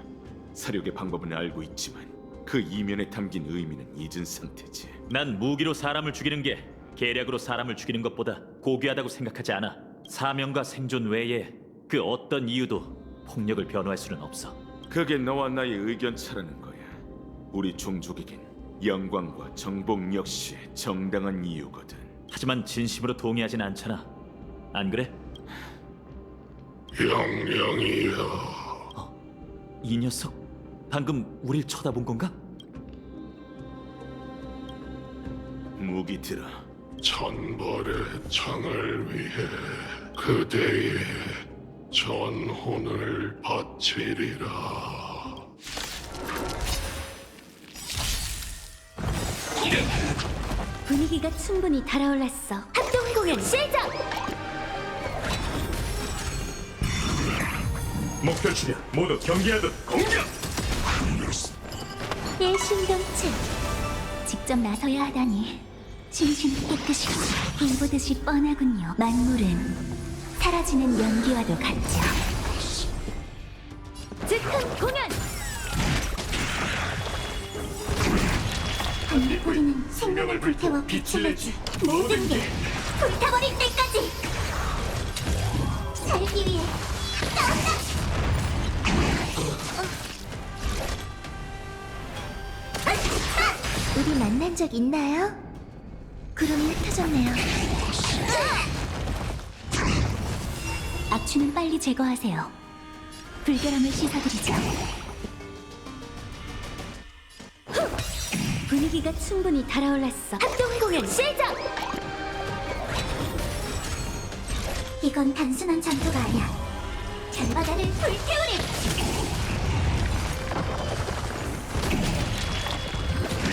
사륙의 방법은 알고 있지만 그 이면에 담긴 의미는 잊은 상태지. 난 무기로 사람을 죽이는 게 계략으로 사람을 죽이는 것보다 고귀하다고 생각하지 않아. 사명과 생존 외에 그 어떤 이유도 폭력을 변호할 수는 없어. 그게 너와 나의 의견 차라는 거야. 우리 종족에겐 영광과 정복 역시 정당한 이유거든. 하지만 진심으로 동의하진 않잖아. 안 그래? 영영이여, 이 녀석 방금 우릴 쳐다본 건가? 무기 들어. 천벌의 창을 위해 그대의 전혼을 바치리라. 분위기가 충분히 달아올랐어. 합동 공연 시작! 목표 출현 모두 경계하듯 공격! 일심동체. 직접 나서야 하다니 진심이 깨끗이 불보듯이 뻔하군요. 만물은 사라지는 연기와도 같죠. 즉흥 공연! 반딧불이는 생명을 불태워 빛을 내지. 모든 게 불타버릴 때까지 살기 위해 싸운다! 우리 만난 적 있나요? 구름이 흩어졌네요. 악취는 빨리 제거하세요. 불결함을 씻어드리죠. 분위기가 충분히 달아올랐어. 합동 공연 시작! 이건 단순한 전투가 아니야. 별바다를 불태우리!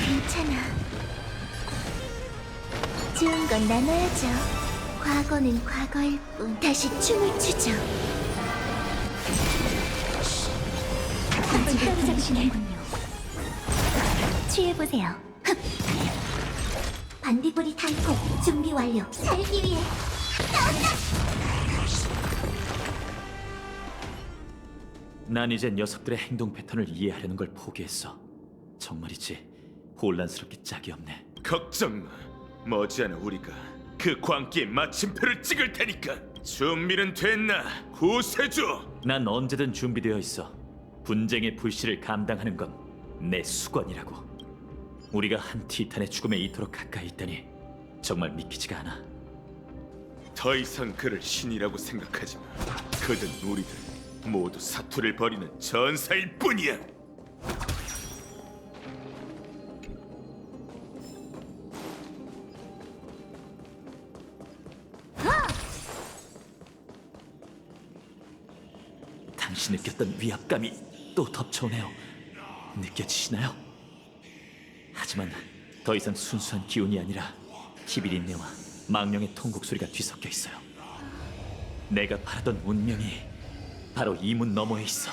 괜찮아. 좋은 건 나눠야죠. 과거는 과거일 뿐. 다시 춤을 추죠. 아직은 떨어지시는군요. 취해보세요. 반딧불이 탈포 준비 완료. 살기 위해 싸운다! 난 이제 녀석들의 행동 패턴을 이해하려는 걸 포기했어. 정말이지 혼란스럽기 짝이 없네. 걱정 마. 머지않아 우리가 그 광기에 마침표를 찍을 테니까. 준비는 됐나, 구세주? 난 언제든 준비되어 있어. 분쟁의 불씨를 감당하는 건 내 수건이라고. 우리가 한 티탄의 죽음에 이토록 가까이 있다니 정말 믿기지가 않아. 더 이상 그를 신이라고 생각하지 마. 그든 우리들 모두 사투를 벌이는 전사일 뿐이야. 당시 느꼈던 위압감이 또 덮쳐오네요. 느껴지시나요? 하지만 더 이상 순수한 기운이 아니라 기비린내와 망령의 통곡 소리가 뒤섞여 있어요. 내가 바라던 운명이 바로 이 문 너머에 있어.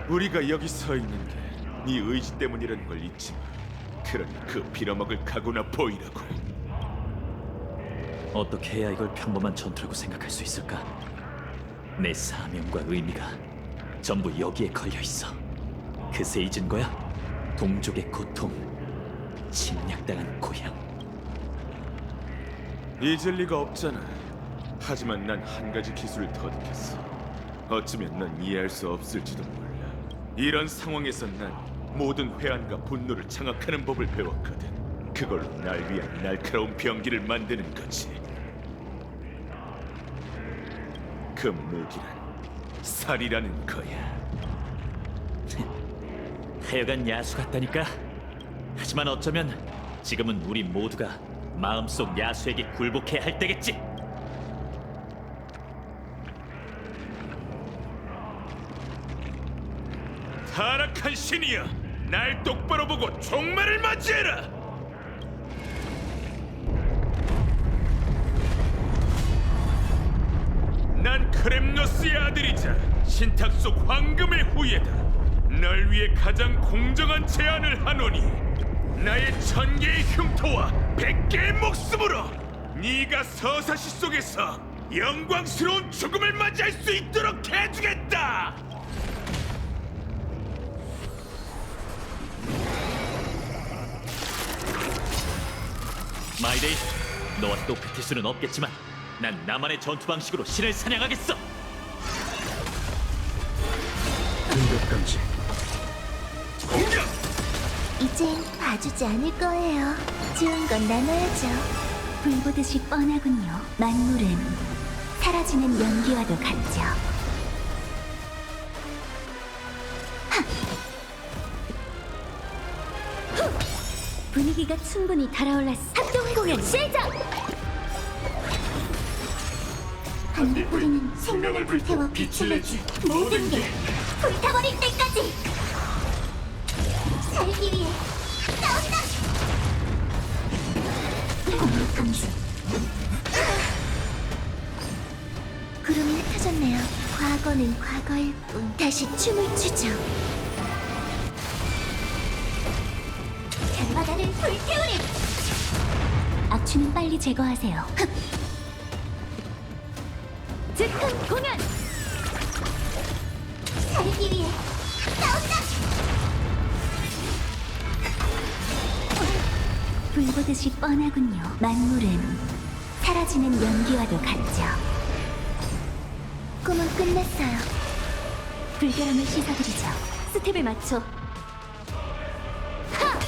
우리가 여기 서 있는 게 네 의지 때문이라는 걸 잊지 마. 그러니 그 빌어먹을 각오나 보이라고. 어떻게 해야 이걸 평범한 전투라고 생각할 수 있을까? 내 사명과 의미가 전부 여기에 걸려 있어. 그새 잊은 거야? 동족의 고통, 침략당한 고향. 잊을 리가 없잖아. 하지만 난 한 가지 기술을 터득했어. 어쩌면 넌 이해할 수 없을지도 몰라. 이런 상황에서 난 모든 회한과 분노를 장악하는 법을 배웠거든. 그걸로 날 위한 날카로운 병기를 만드는 거지. 그 무기란 살이라는 거야. 하여간 야수 같다니까. 하지만 어쩌면 지금은 우리 모두가 마음속 야수에게 굴복해야 할 때겠지. 타락한 신이여, 날 똑바로 보고 종말을 맞이해라. 난 크렘노스의 아들이자 신탁 속 황금의 후예다. 널 위해 가장 공정한 제안을 하노니 나의 1000개의 흉터와 100개의 목숨으로 네가 서사시 속에서 영광스러운 죽음을 맞이할 수 있도록 해주겠다. 마이데이, 너와 똑같을 수는 없겠지만 난 나만의 전투 방식으로 신을 사냥하겠어. 공격감지. 공격! 이젠 봐주지 않을 거예요. 좋은 건 나눠야죠. 불 보듯이 뻔하군요. 만물은 사라지는 연기와도 같죠. 분위기가 충분히 달아올랐어. 합동 공연 시작! 반딧불이는 생명을 불태워 빛을 내지. 모든 게 불타버릴 때까지 살기 위해 싸운다! 공격감지. 구름이 흩어졌네요. 과거는 과거일 뿐. 다시 춤을 추죠. 별바다를 불태우리! 악취는 빨리 제거하세요. 즉흥 공연! 살기 위해 싸운다! 불 보듯이 뻔하군요. 만물은 사라지는 연기와도 같죠. 꿈은 끝났어요. 불결함을 씻어드리죠. 스텝을 맞춰. 하!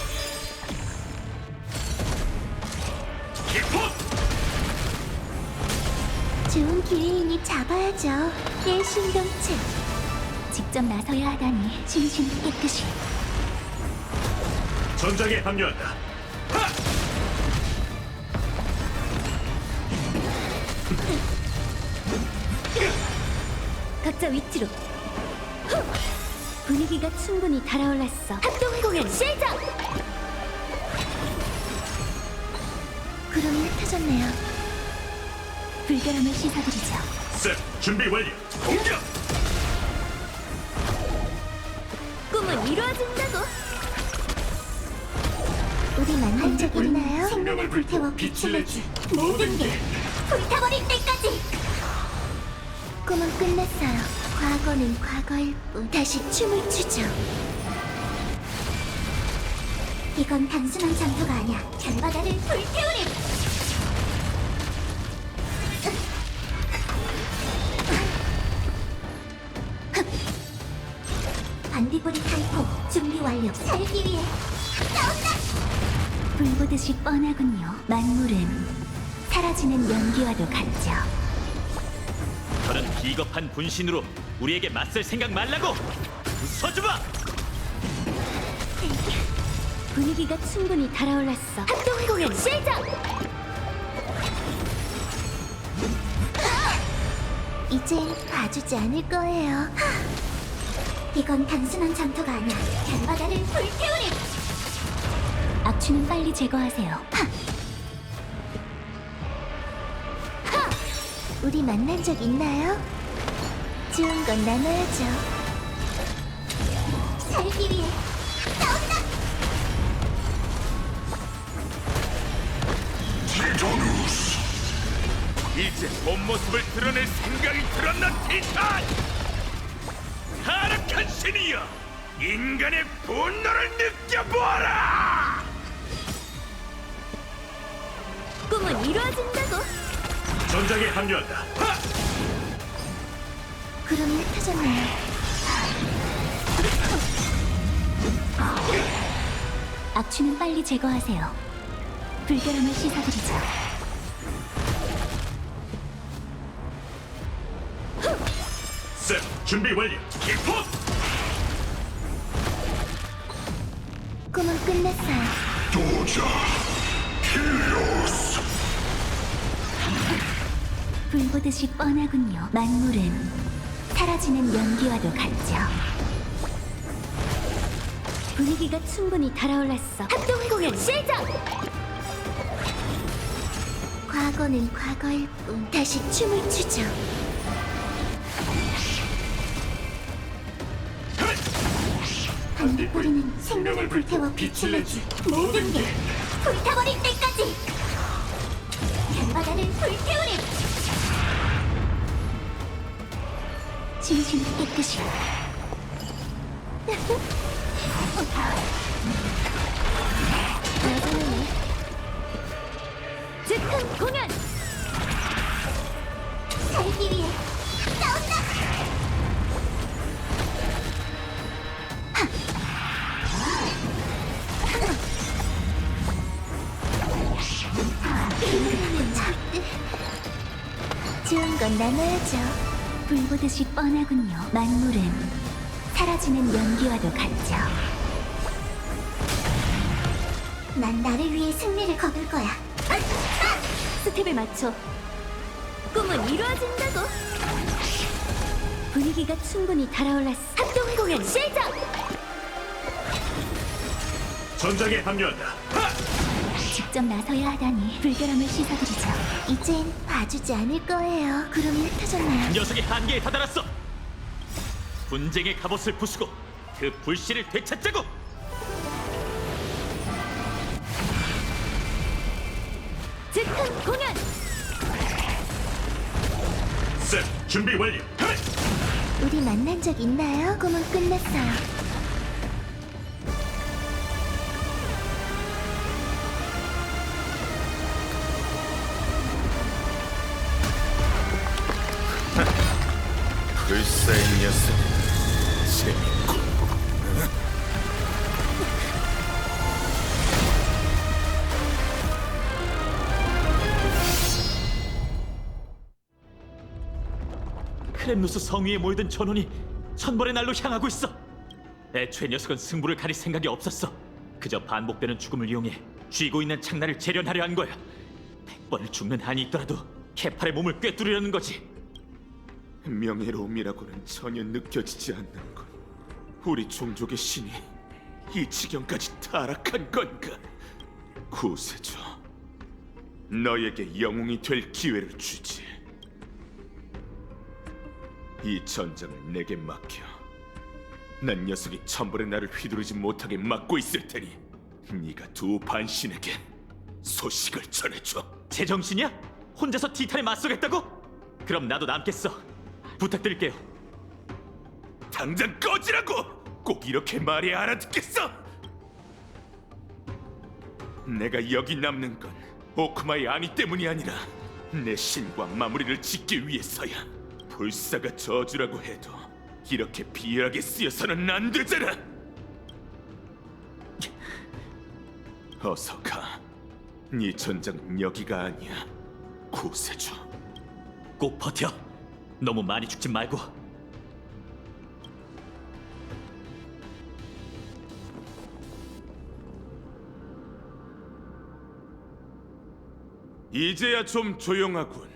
좋은 기회이니 잡아야죠. 일심동체. 직접 나서야 하다니 진심 깨끗이. 전장에 합류한다. 각자 위치로. 후! 분위기가 충분히 달아올랐어. 합동 공연 시작! 구름이 흩어졌네요. 불결함을 씻어드리죠. 셋, 준비 완료. 공격! 꿈은 이루어진다고. 우리 만난 적 있나요? 생명을 불태워 빛을 내지. 모든 게 불타버릴 때까지. 꿈은 끝났어요. 과거는 과거일 뿐. 다시 춤을 추죠. 이건 단순한 장소가 아니야. 별바다를 불태우리! 반딧불이 탈포 준비 완료. 살기 위해 싸운다! 불 보듯이 뻔하군요. 만물은 사라지는 연기와도 같죠. 저런 비겁한 분신으로 우리에게 맞설 생각 말라고. 서주마. 분위기가 충분히 달아올랐어. 합동 공연 시작! 이젠 봐주지 않을 거예요. 이건 단순한 전투가 아니야. 별바다를 불태우리! 악취는 빨리 제거하세요. 하! 우리 만난 적 있나요? 좋은 건 나눠야죠. 살기 위해 싸운다! 티타누스. 이제 본 모습을 드러낼 생각이 들었나, 티탄! 타락한 신이여, 인간의 분노를 느껴보아라! 꿈은 이루어진다고. 전장에 합류한다. 구름이 흩어졌네요. 악취는 빨리 제거하세요. 불결함을 씻어드리죠. 셋, 준비 완료. 기포. 꿈은 끝났어요. 도자. 킬로스. 불 보듯이 뻔하군요. 만물은 사라지는 연기와도 같죠. 분위기가 충분히 달아올랐어. 합동공연 시작! 과거는 과거일 뿐. 다시 춤을 추죠. 반딧불이는 생명을 불태워 빛을 내지. 모든 게 불타버릴 때까지. 바다를 불태우리. 진심 깨끗이. 여전하네. 즉흥 공연. 살기 위해 싸운다. 좋은 건 나눠야죠. 불 보듯이 뻔하군요. 만물은 사라지는 연기와도 같죠. 난 나를 위해 승리를 거둘 거야. 스텝에 맞춰. 꿈은 이루어진다고. 분위기가 충분히 달아올랐어. 합동 공연 시작! 전장에 합류한다. 직접 나서야 하다니 불결함을 씻어드리죠. 이젠 봐주지 않을 거예요. 구름이 흩어졌나요? 녀석이 한계에 다다랐어. 분쟁의 갑옷을 부수고 그 불씨를 되찾자고. 즉흥 공연! 셋, 준비 완료. 우리 만난 적 있나요? 꿈은 끝났어요. 불사의 녀석. 재밌군. 크렘누스 성 위에 모여든 전원이 천벌의 날로 향하고 있어. 애초에 녀석은 승부를 가릴 생각이 없었어. 그저 반복되는 죽음을 이용해 쥐고 있는 창날을 재련하려 한 거야. 100번을 죽는 한이 있더라도 케팔의 몸을 꿰뚫으려는 거지. 명예로움이라고는 전혀 느껴지지 않는 건 우리 종족의 신이 이 지경까지 타락한 건가? 구세주, 너에게 영웅이 될 기회를 주지. 이 전장을 내게 맡겨. 난 녀석이 천벌의 날을 휘두르지 못하게 막고 있을 테니 네가 두 반신에게 소식을 전해줘. 제정신이야? 혼자서 티탄에 맞서겠다고? 그럼 나도 남겠어. 부탁드릴게요. 당장 꺼지라고! 꼭 이렇게 말해야 알아듣겠어! 내가 여기 남는 건 오크마의 아니 때문이 아니라 내 신과 마무리를 짓기 위해서야. 불사가 저주라고 해도 이렇게 비열하게 쓰여서는 안 되잖아! 어서 가. 네 전장은 여기가 아니야, 구세주. 꼭 버텨. 너무 많이 죽지 말고. 이제야 좀 조용하군.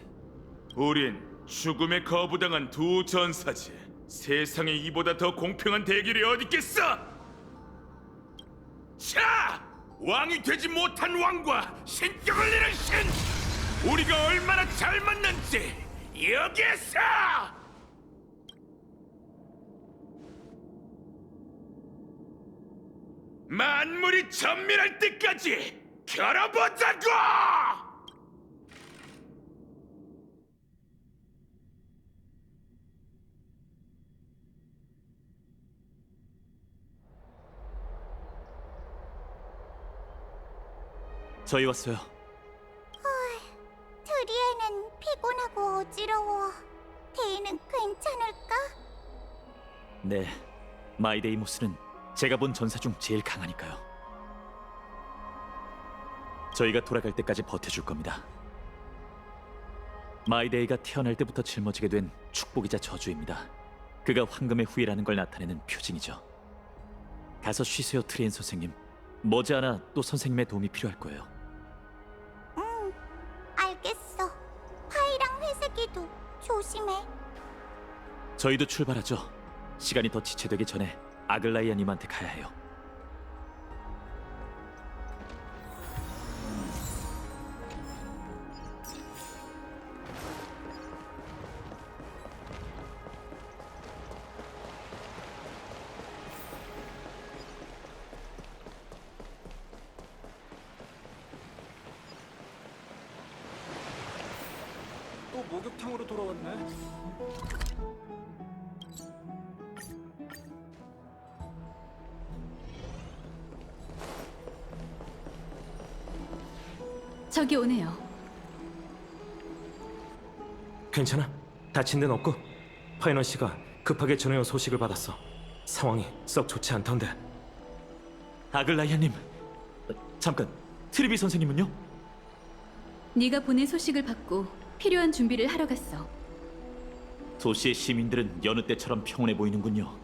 우린 죽음에 거부당한 두 전사지. 세상에 이보다 더 공평한 대결이 어디 있겠어? 자! 왕이 되지 못한 왕과 신격을 잃은 신! 우리가 얼마나 잘 만났지! 여기에서! 만물이 전멸할 때까지 겨뤄보자고! 저희 왔어요. 트리에는 피곤하고 어지러워. 데이는 괜찮을까? 네, 마이데이모스는 제가 본 전사 중 제일 강하니까요. 저희가 돌아갈 때까지 버텨줄 겁니다. 마이데이가 태어날 때부터 짊어지게 된 축복이자 저주입니다. 그가 황금의 후예라는 걸 나타내는 표징이죠. 가서 쉬세요, 트리엔 선생님. 머지않아 또 선생님의 도움이 필요할 거예요. 알겠어. 파이랑 회색이도 조심해. 저희도 출발하죠. 시간이 더 지체되기 전에 아글라이아님한테 가야 해요. 또 목욕탕으로 돌아왔네. 저기 오네요. 괜찮아? 다친 데는 없고? 파이넌 씨가 급하게 전해온 소식을 받았어. 상황이 썩 좋지 않던데. 아글라이아님, 잠깐, 트리비 선생님은요? 네가 보낸 소식을 받고 필요한 준비를 하러 갔어. 도시의 시민들은 여느 때처럼 평온해 보이는군요.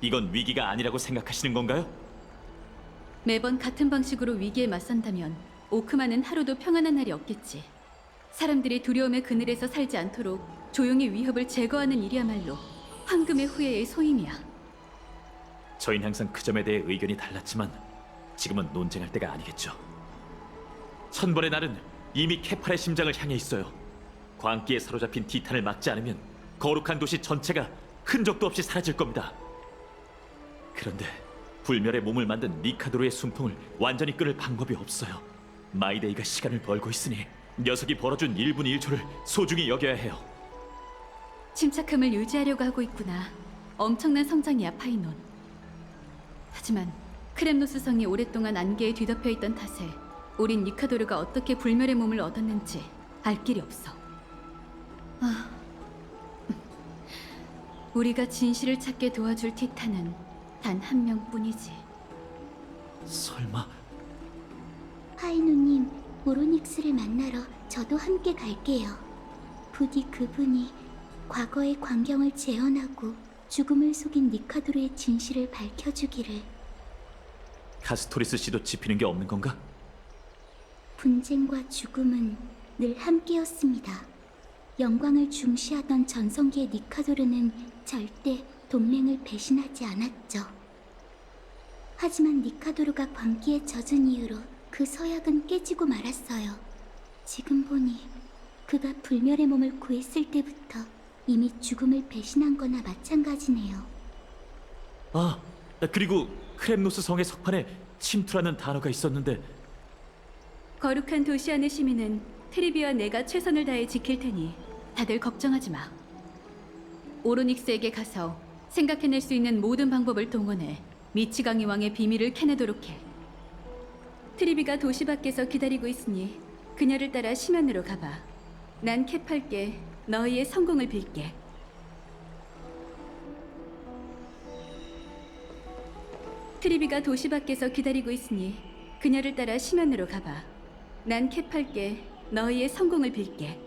이건 위기가 아니라고 생각하시는 건가요? 매번 같은 방식으로 위기에 맞선다면 오크만은 하루도 평안한 날이 없겠지. 사람들이 두려움의 그늘에서 살지 않도록 조용히 위협을 제거하는 일이야말로 황금의 후예의 소임이야. 저희는 항상 그 점에 대해 의견이 달랐지만 지금은 논쟁할 때가 아니겠죠. 천벌의 날은 이미 케팔의 심장을 향해 있어요. 광기에 사로잡힌 티탄을 막지 않으면 거룩한 도시 전체가 흔적도 없이 사라질 겁니다. 그런데 불멸의 몸을 만든 니카도르의 숨통을 완전히 끊을 방법이 없어요. 마이데이가 시간을 벌고 있으니 녀석이 벌어준 1분 1초를 소중히 여겨야 해요. 침착함을 유지하려고 하고 있구나. 엄청난 성장이야, 파이논. 하지만 크렘노스 성이 오랫동안 안개에 뒤덮여 있던 탓에 우린 니카도르가 어떻게 불멸의 몸을 얻었는지 알 길이 없어. 우리가 진실을 찾게 도와줄 티탄은 단 한 명뿐이지. 설마 파이노님, 오로닉스를 만나러 저도 함께 갈게요. 부디 그분이 과거의 광경을 재현하고 죽음을 속인 니카도르의 진실을 밝혀주기를. 카스토리스 씨도 짚히는 게 없는 건가? 분쟁과 죽음은 늘 함께였습니다. 영광을 중시하던 전성기의 니카도르는 절대 동맹을 배신하지 않았죠. 하지만 니카도르가 광기에 젖은 이후로 그 서약은 깨지고 말았어요. 지금 보니 그가 불멸의 몸을 구했을 때부터 이미 죽음을 배신한 거나 마찬가지네요. 아, 그리고 크렘노스 성의 석판에 침투라는 단어가 있었는데 거룩한 도시 안의 시민은 트리비와 내가 최선을 다해 지킬 테니 다들 걱정하지 마. 오로닉스에게 가서 생각해낼 수 있는 모든 방법을 동원해 미치강이 왕의 비밀을 캐내도록 해. 트리비가 도시 밖에서 기다리고 있으니 그녀를 따라 심연으로 가봐. 난 캡할게. 너희의 성공을 빌게. 트리비가 도시 밖에서 기다리고 있으니 그녀를 따라 심연으로 가봐. 난 캡할게. 너희의 성공을 빌게.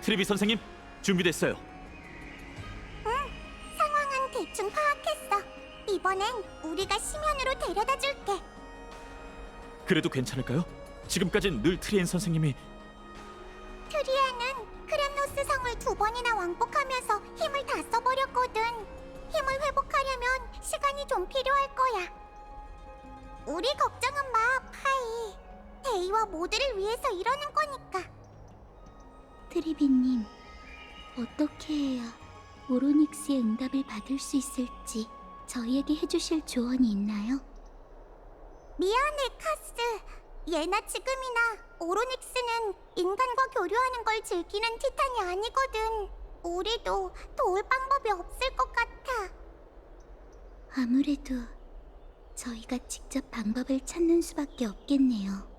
트리비 선생님, 준비됐어요. 상황은 대충 파악했어. 이번엔 우리가 심연으로 데려다 줄게. 그래도 괜찮을까요? 지금까진 늘 트리엔 선생님이 트리아는 크렘노스 성을 2번이나 왕복하면서 힘을 다 써버렸거든. 힘을 회복하려면 시간이 좀 필요할 거야. 우리 걱정은 마, 파이. 데이와 모두를 위해서 이러는 거니까. 트리비님, 어떻게 해야 오로닉스의 응답을 받을 수 있을지 저희에게 해주실 조언이 있나요? 미안해, 카스. 예나 지금이나 오로닉스는 인간과 교류하는 걸 즐기는 티탄이 아니거든. 우리도 도울 방법이 없을 것 같아. 아무래도 저희가 직접 방법을 찾는 수밖에 없겠네요.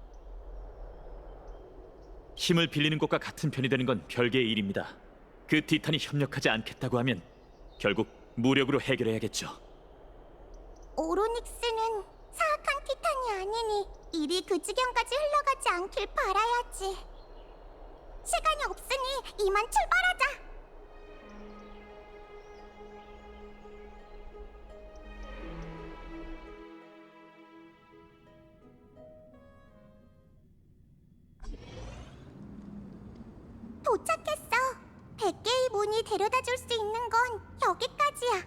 힘을 빌리는 것과 같은 편이 되는 건 별개의 일입니다. 그 티탄이 협력하지 않겠다고 하면 결국 무력으로 해결해야겠죠. 오로닉스는 사악한 티탄이 아니니 일이 그 지경까지 흘러가지 않길 바라야지. 시간이 없으니 이만 출발하자. 도착했어. 100개의 문이 데려다 줄 수 있는 건 여기까지야.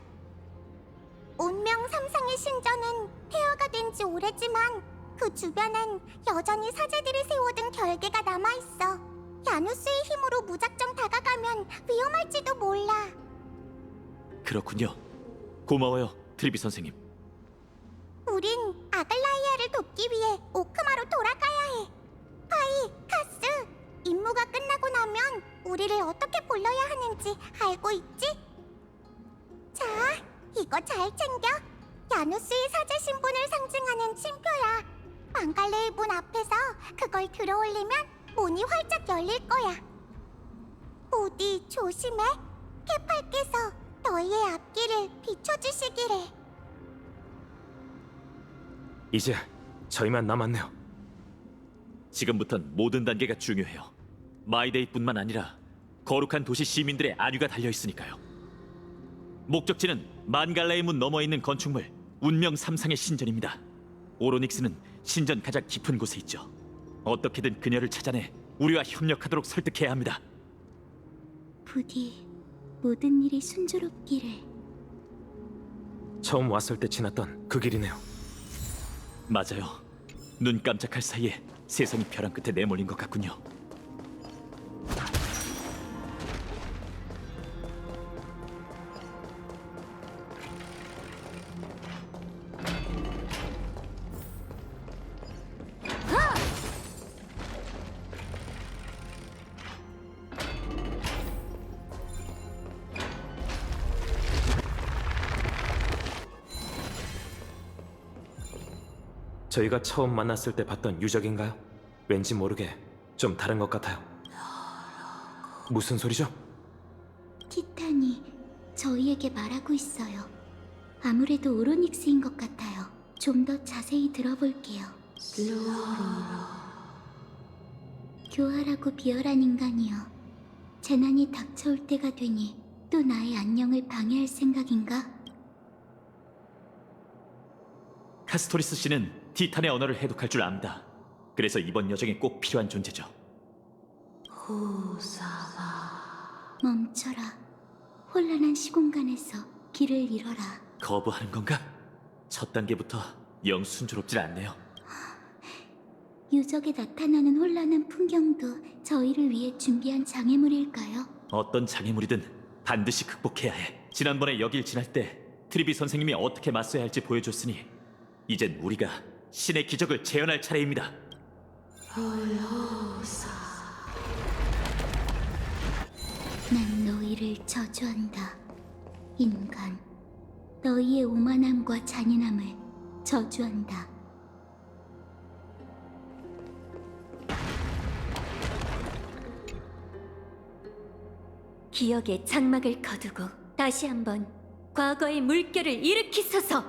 운명 3상의 신전은 폐허가 된 지 오래지만 그 주변엔 여전히 사제들이 세워둔 결계가 남아있어. 야누스의 힘으로 무작정 다가가면 위험할지도 몰라. 그렇군요. 고마워요, 트리비 선생님. 우린 아글라이아를 돕기 위해 오크마로 돌아가야 해. 파이, 카스, 임무가 끝나고 나면 우리를 어떻게 불러야 하는지 알고 있지? 자, 이거 잘 챙겨. 야누스의 사제 신분을 상징하는 침표야. 망갈레의 문 앞에서 그걸 들어올리면 문이 활짝 열릴 거야. 부디 조심해. 케팔께서 너희의 앞길을 비춰주시기를. 이제 저희만 남았네요. 지금부턴 모든 단계가 중요해요. 마이데이뿐만 아니라 거룩한 도시 시민들의 안위가 달려 있으니까요. 목적지는 만갈라의 문 너머에 있는 건축물 운명 3상의 신전입니다. 오로닉스는 신전 가장 깊은 곳에 있죠. 어떻게든 그녀를 찾아내 우리와 협력하도록 설득해야 합니다. 부디 모든 일이 순조롭기를. 처음 왔을 때 지났던 그 길이네요. 맞아요. 눈 깜짝할 사이에 세상이 벼랑 끝에 내몰린 것 같군요. 저희가 처음 만났을 때 봤던 유적인가요? 왠지 모르게 좀 다른 것 같아요. 무슨 소리죠? 티탄이 저희에게 말하고 있어요. 아무래도 오로닉스인 것 같아요. 좀 더 자세히 들어볼게요. 교활하고 비열한 인간이여. 재난이 닥쳐올 때가 되니 또 나의 안녕을 방해할 생각인가? 카스토리스 씨는 티탄의 언어를 해독할 줄 압니다. 그래서 이번 여정에 꼭 필요한 존재죠. 멈춰라. 혼란한 시공간에서 길을 잃어라. 거부하는 건가? 첫 단계부터 영 순조롭질 않네요. 유적에 나타나는 혼란한 풍경도 저희를 위해 준비한 장애물일까요? 어떤 장애물이든 반드시 극복해야 해. 지난번에 여길 지날 때 트리비 선생님이 어떻게 맞서야 할지 보여줬으니 이젠 우리가 신의 기적을 재현할 차례입니다. 난 너희를 저주한다. 인간, 너희의 오만함과 잔인함을 저주한다. 기억의 장막을 거두고 다시 한번 과거의 물결을 일으키소서.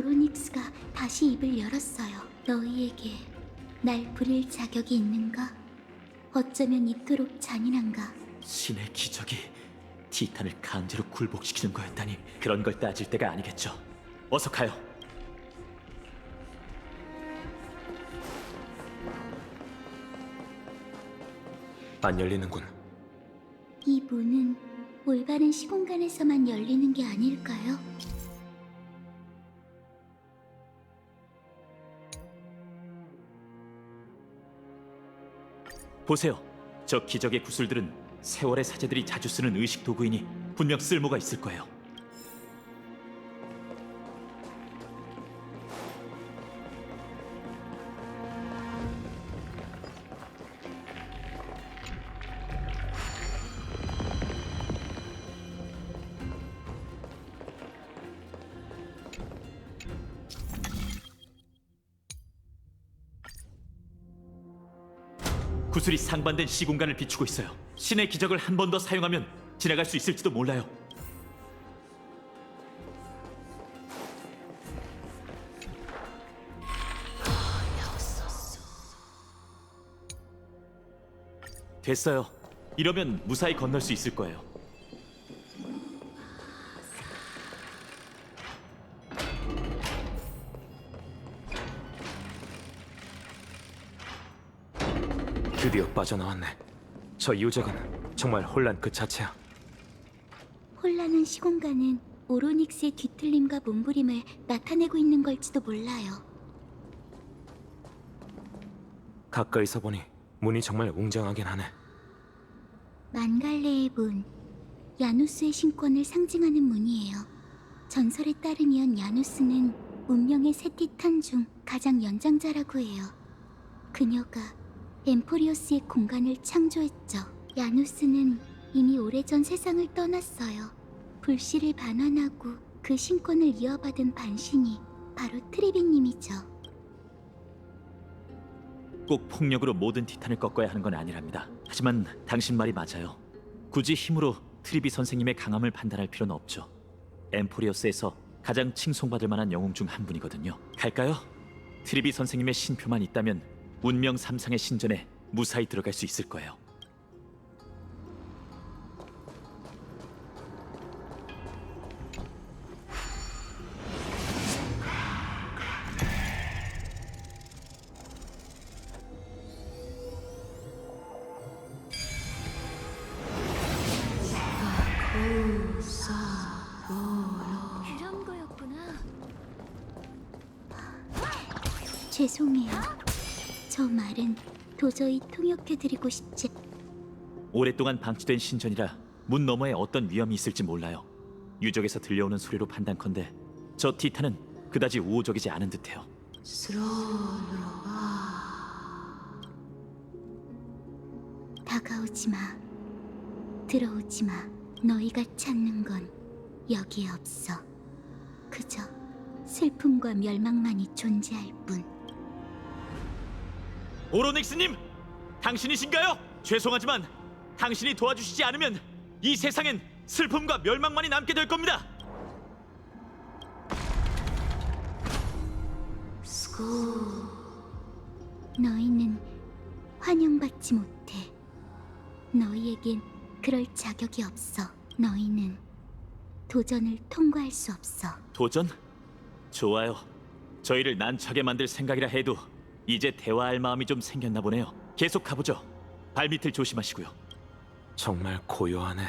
오로닉스가 다시 입을 열었어요. 너희에게 날 부릴 자격이 있는가? 어쩌면 이토록 잔인한가? 신의 기적이 티탄을 강제로 굴복시키는 거였다니 그런 걸 따질 때가 아니겠죠. 어서 가요. 안 열리는군. 이 문은 올바른 시공간에서만 열리는 게 아닐까요? 보세요. 저 기적의 구슬들은 세월의 사제들이 자주 쓰는 의식 도구이니 분명 쓸모가 있을 거예요. 구슬이 상반된 시공간을 비추고 있어요. 신의 기적을 한 번 더 사용하면 지나갈 수 있을지도 몰라요. 됐어요. 이러면 무사히 건널 수 있을 거예요. 드디어 빠져나왔네. 저 유적은 정말 혼란 그 자체야. 혼란한 시공간은 오로닉스의 뒤틀림과 몸부림을 나타내고 있는 걸지도 몰라요. 가까이서 보니 문이 정말 웅장하긴 하네. 만갈레의 문, 야누스의 신권을 상징하는 문이에요. 전설에 따르면 야누스는 운명의 세 티탄 중 가장 연장자라고 해요. 그녀가 엠포리오스의 공간을 창조했죠. 야누스는 이미 오래전 세상을 떠났어요. 불씨를 반환하고 그 신권을 이어받은 반신이 바로 트리비님이죠. 꼭 폭력으로 모든 티탄을 꺾어야 하는 건 아니랍니다. 하지만 당신 말이 맞아요. 굳이 힘으로 트리비 선생님의 강함을 판단할 필요는 없죠. 엠포리어스에서 가장 칭송받을 만한 영웅 중 한 분이거든요. 갈까요? 트리비 선생님의 신표만 있다면 운명 3상의 신전에 무사히 들어갈 수 있을 거예요. 그런 거였구나. 죄송해요. 저 말은 도저히 통역해드리고 싶지. 오랫동안 방치된 신전이라 문 너머에 어떤 위험이 있을지 몰라요. 유적에서 들려오는 소리로 판단컨대 저 티탄은 그다지 우호적이지 않은 듯해요. 다가오지 마. 들어오지 마. 너희가 찾는 건 여기에 없어. 그저 슬픔과 멸망만이 존재할 뿐. 오로닉스님! 당신이신가요? 죄송하지만 당신이 도와주시지 않으면 이 세상엔 슬픔과 멸망만이 남게 될 겁니다. 너희는 환영받지 못해. 너희에겐 그럴 자격이 없어. 너희는 도전을 통과할 수 없어. 도전? 좋아요. 저희를 난처하게 만들 생각이라 해도 이제 대화할 마음이 좀 생겼나 보네요. 계속 가보죠. 발밑을 조심하시고요. 정말 고요하네.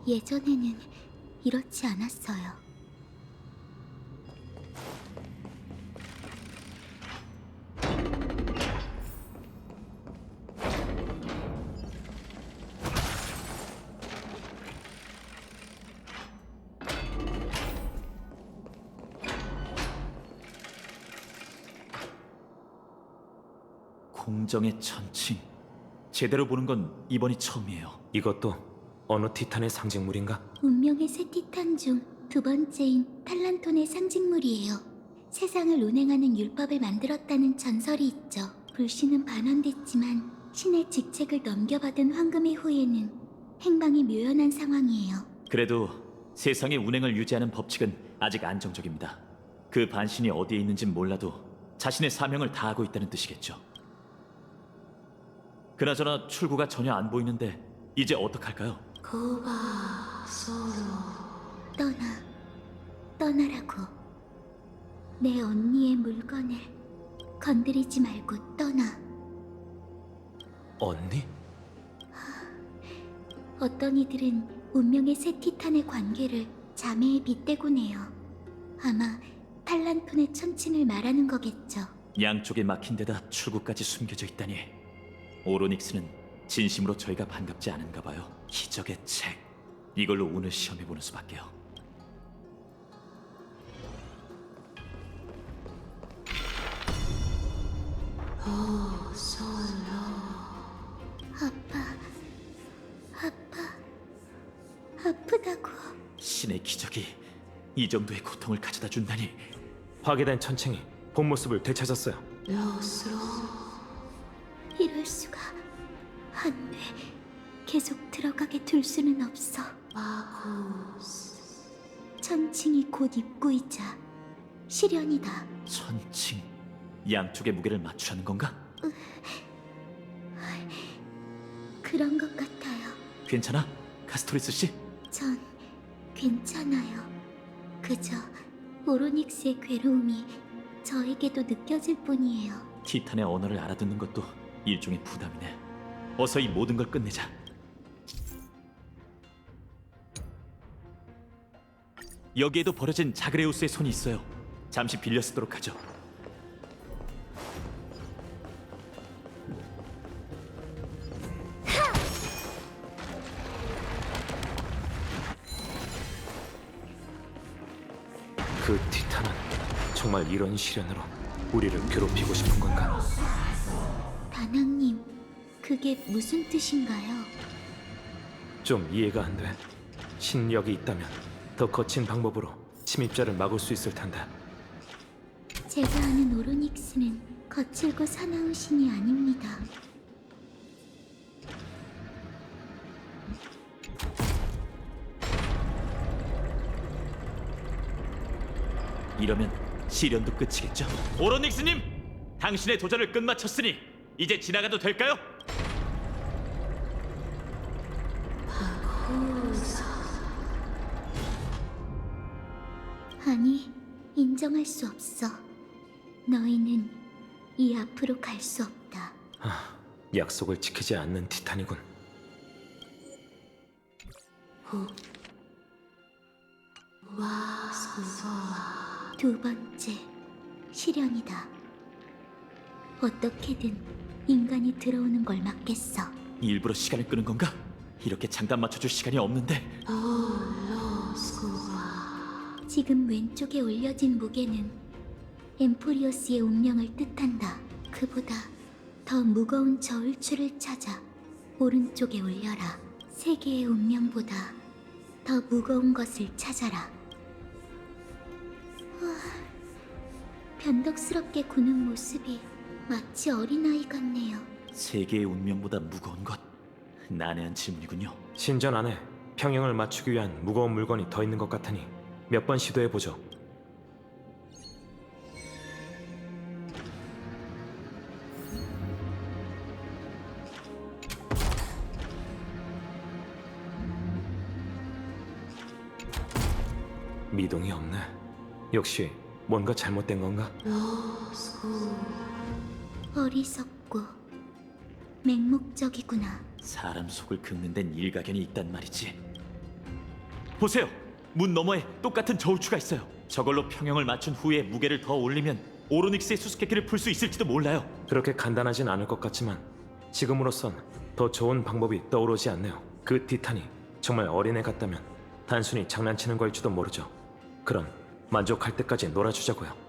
예전에는 이렇지 않았어요. 공정의 천칭. 제대로 보는 건 이번이 처음이에요. 이것도 어느 티탄의 상징물인가? 운명의 세 티탄 중 두 번째인 탈란톤의 상징물이에요. 세상을 운행하는 율법을 만들었다는 전설이 있죠. 불씨는 반환됐지만 신의 직책을 넘겨받은 황금의 후예는 행방이 묘연한 상황이에요. 그래도 세상의 운행을 유지하는 법칙은 아직 안정적입니다. 그 반신이 어디에 있는진 몰라도 자신의 사명을 다하고 있다는 뜻이겠죠. 그나저나 출구가 전혀 안 보이는데 이제 어떡할까요? 떠나라고. 내 언니의 물건을 건드리지 말고 떠나. 언니? 어떤 이들은 운명의 새 티탄의 관계를 자매에 빗대곤 해요. 아마 탈란톤의 천친을 말하는 거겠죠. 양쪽에 막힌 데다 출구까지 숨겨져 있다니. 오로닉스는 진심으로 저희가 반갑지 않은가 봐요. 기적의 책. 이걸로 운을 시험해보는 수밖에요. 아프다고. 신의 기적이 이 정도의 고통을 가져다 준다니. 파괴된 천칭이 본 모습을 되찾았어요. 이럴 수가. 안 돼. 계속 들어가게 둘 수는 없어. 천칭이 곧 입구이자 시련이다. 천칭. 양쪽의 무게를 맞추라는 건가? 그런 것 같아요. 괜찮아? 카스토리스 씨? 전 괜찮아요. 그저 오로닉스의 괴로움이 저에게도 느껴질 뿐이에요. 티탄의 언어를 알아듣는 것도 일종의 부담이네. 어서 이 모든 걸 끝내자. 여기에도 버려진 자그레우스의 손이 있어요. 잠시 빌려 쓰도록 하죠. 그 티탄은 정말 이런 시련으로 우리를 괴롭히고 싶은 건가? 단왕님, 그게 무슨 뜻인가요? 좀 이해가 안 돼. 신력이 있다면 더 거친 방법으로 침입자를 막을 수 있을 텐데. 제가 아는 오로닉스는 거칠고 사나운 신이 아닙니다. 이러면 시련도 끝이겠죠? 오로닉스님! 당신의 도전을 끝마쳤으니 이제 지나가도 될까요? 아니, 인정할 수 없어. 너희는 이 앞으로 갈 수 없다. 약속을 지키지 않는 티탄이군. 두 번째, 시련이다. 어떻게든 인간이 들어오는 걸 막겠어. 일부러 시간을 끄는 건가? 이렇게 장단 맞춰줄 시간이 없는데. 지금 왼쪽에 올려진 무게는 엠포리오스의 운명을 뜻한다. 그보다 더 무거운 저울추를 찾아 오른쪽에 올려라. 세계의 운명보다 더 무거운 것을 찾아라. 변덕스럽게 구는 모습이 마치 어린아이 같네요. 세계의 운명보다 무거운 것? 난해한 질문이군요. 신전 안에 평형을 맞추기 위한 무거운 물건이 더 있는 것 같으니 몇 번 시도해보죠. 미동이 없네. 역시 뭔가 잘못된 건가? 어리석고 맹목적이구나. 사람 속을 긁는 데는 일가견이 있단 말이지. 보세요! 문 너머에 똑같은 저울추가 있어요. 저걸로 평형을 맞춘 후에 무게를 더 올리면 오로닉스의 수수께끼를 풀 수 있을지도 몰라요. 그렇게 간단하진 않을 것 같지만 지금으로선 더 좋은 방법이 떠오르지 않네요. 그 티탄이 정말 어린애 같다면 단순히 장난치는 거일지도 모르죠. 그럼 만족할 때까지 놀아주자고요.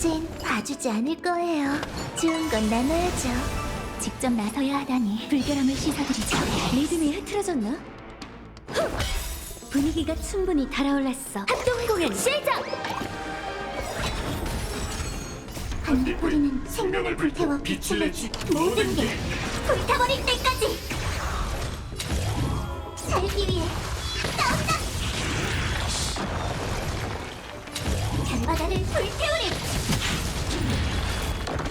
이젠 봐주지 않을 거예요. 좋은 건 나눠야죠. 직접 나서야 하다니 불결함을 씻어드리죠. 리듬이 흐트러졌나? 후! 분위기가 충분히 달아올랐어. 합동 공연 시작! 한 뿌리는 생명을 불태워 빛을 내지. 모든 게 불타버릴 때까지 살기 위해 싸운다. 밤바다를 불태우리.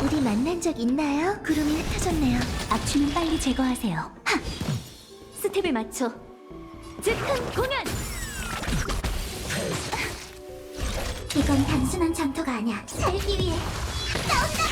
우리 만난 적 있나요? 구름이 흩어졌네요. 악취는 빨리 제거하세요. 하! 스텝에 맞춰 즉흥 공연! 이건 단순한 전투가 아니야. 살기 위해 싸운다.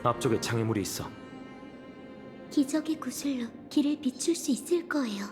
앞쪽에 장애물이 있어. 기적의 구슬로 길을 비출 수 있을 거예요.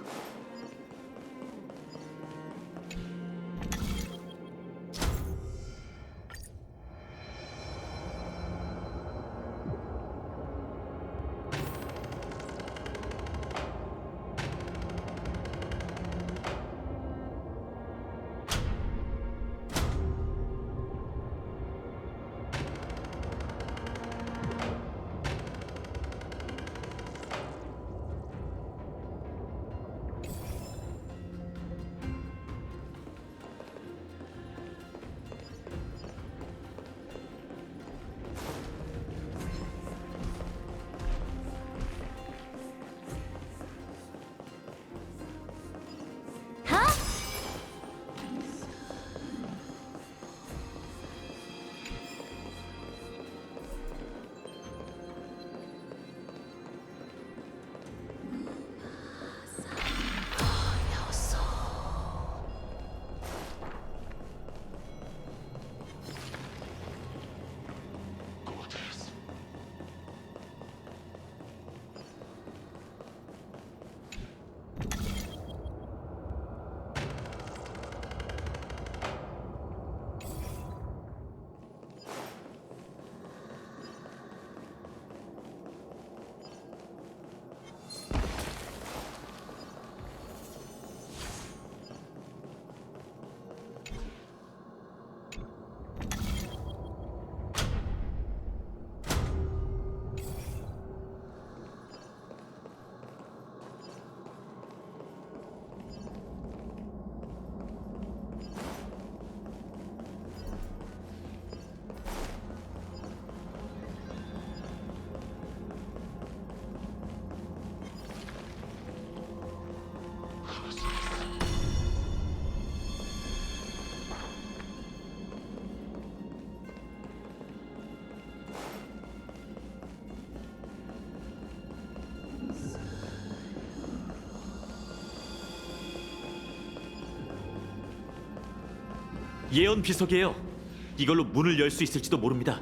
예언 비석이에요. 이걸로 문을 열 수 있을지도 모릅니다.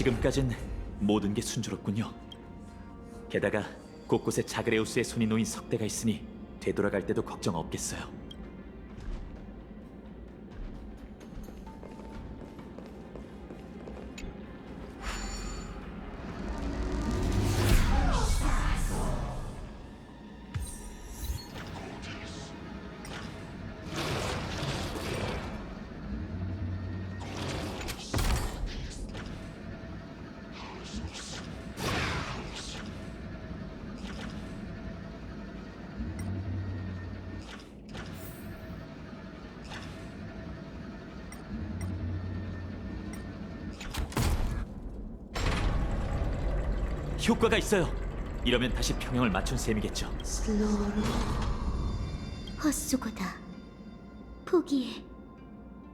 지금까진 모든 게 순조롭군요. 게다가 곳곳에 자그레우스의 손이 놓인 석대가 있으니 되돌아갈 때도 걱정 없겠어요. 효과가 있어요. 이러면 다시 평형을 맞춘 셈이겠죠. 헛수고다. 포기해.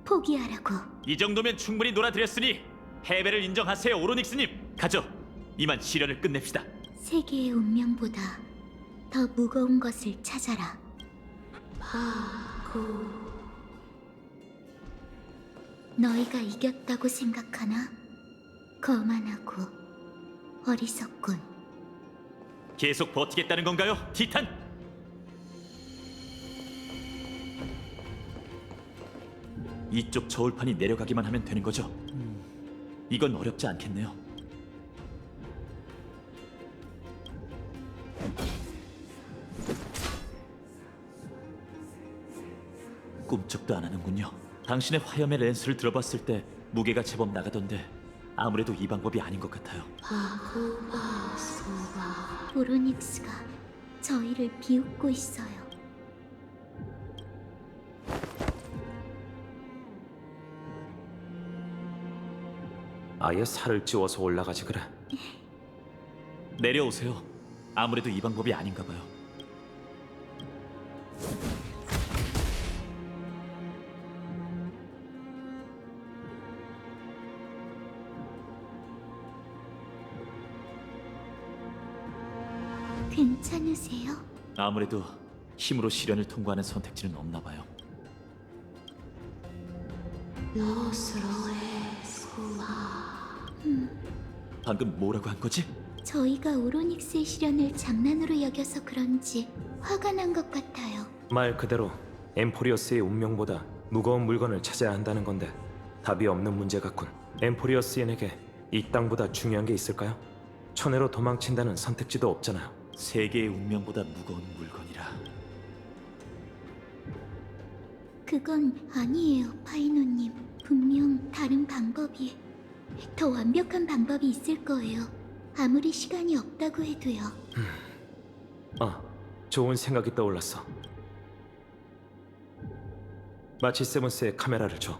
포기하라고. 이 정도면 충분히 놀아드렸으니 패배를 인정하세요, 오로닉스님. 가죠. 이만 시련을 끝냅시다. 세계의 운명보다 더 무거운 것을 찾아라. 너희가 이겼다고 생각하나? 거만하고 어리석군. 계속 버티겠다는 건가요, 티탄? 이쪽 저울판이 내려가기만 하면 되는 거죠? 이건 어렵지 않겠네요. 꿈쩍도 안 하는군요. 당신의 화염의 렌스를 들어봤을 때 무게가 제법 나가던데 아무래도 이 방법이 아닌 것 같아요. 오로닉스가 저희를 비웃고 있어요. 아예 살을 찌워서 올라가지 그래. 내려오세요. 아무래도 이 방법이 아닌가 봐요. 괜찮으세요? 아무래도 힘으로 시련을 통과하는 선택지는 없나 봐요. 방금 뭐라고 한 거지? 저희가 오로닉스의 시련을 장난으로 여겨서 그런지 화가 난 것 같아요. 말 그대로 엠포리어스의 운명보다 무거운 물건을 찾아야 한다는 건데 답이 없는 문제 같군. 엠포리어스인에게 이 땅보다 중요한 게 있을까요? 천해로 도망친다는 선택지도 없잖아요. 세계의 운명보다 무거운 물건이라. 그건 아니에요, 파이노님. 분명 다른 방법이, 더 완벽한 방법이 있을 거예요. 아무리 시간이 없다고 해도요. 아, 좋은 생각이 떠올랐어. 마치 세븐스의 카메라를 줘.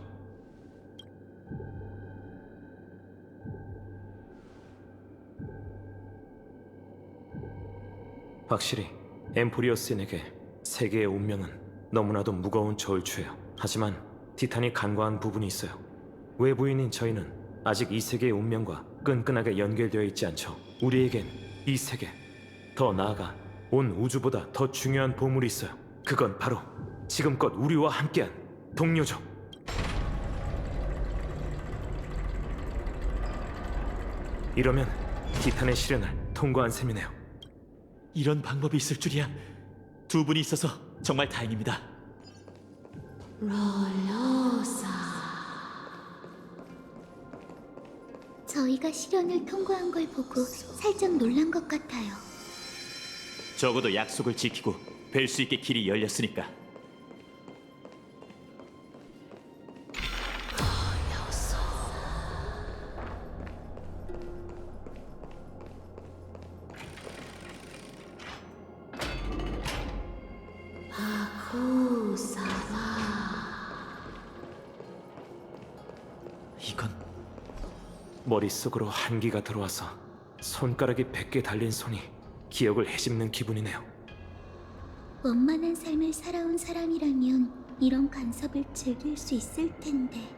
확실히 엠포리어스인에게 세계의 운명은 너무나도 무거운 저울추예요. 하지만 티탄이 간과한 부분이 있어요. 외부인인 저희는 아직 이 세계의 운명과 끈끈하게 연결되어 있지 않죠. 우리에겐 이 세계, 더 나아가 온 우주보다 더 중요한 보물이 있어요. 그건 바로 지금껏 우리와 함께한 동료죠. 이러면 티탄의 시련을 통과한 셈이네요. 이런 방법이 있을 줄이야. 두 분이 있어서 정말 다행입니다. 저희가 시련을 통과한 걸 보고 살짝 놀란 것 같아요. 적어도 약속을 지키고 뵐 수 있게 길이 열렸으니까. 이건 머릿속으로 한기가 들어와서 손가락이 100개 달린 손이 기억을 헤집는 기분이네요. 원만한 삶을 살아온 사람이라면 이런 간섭을 즐길 수 있을 텐데.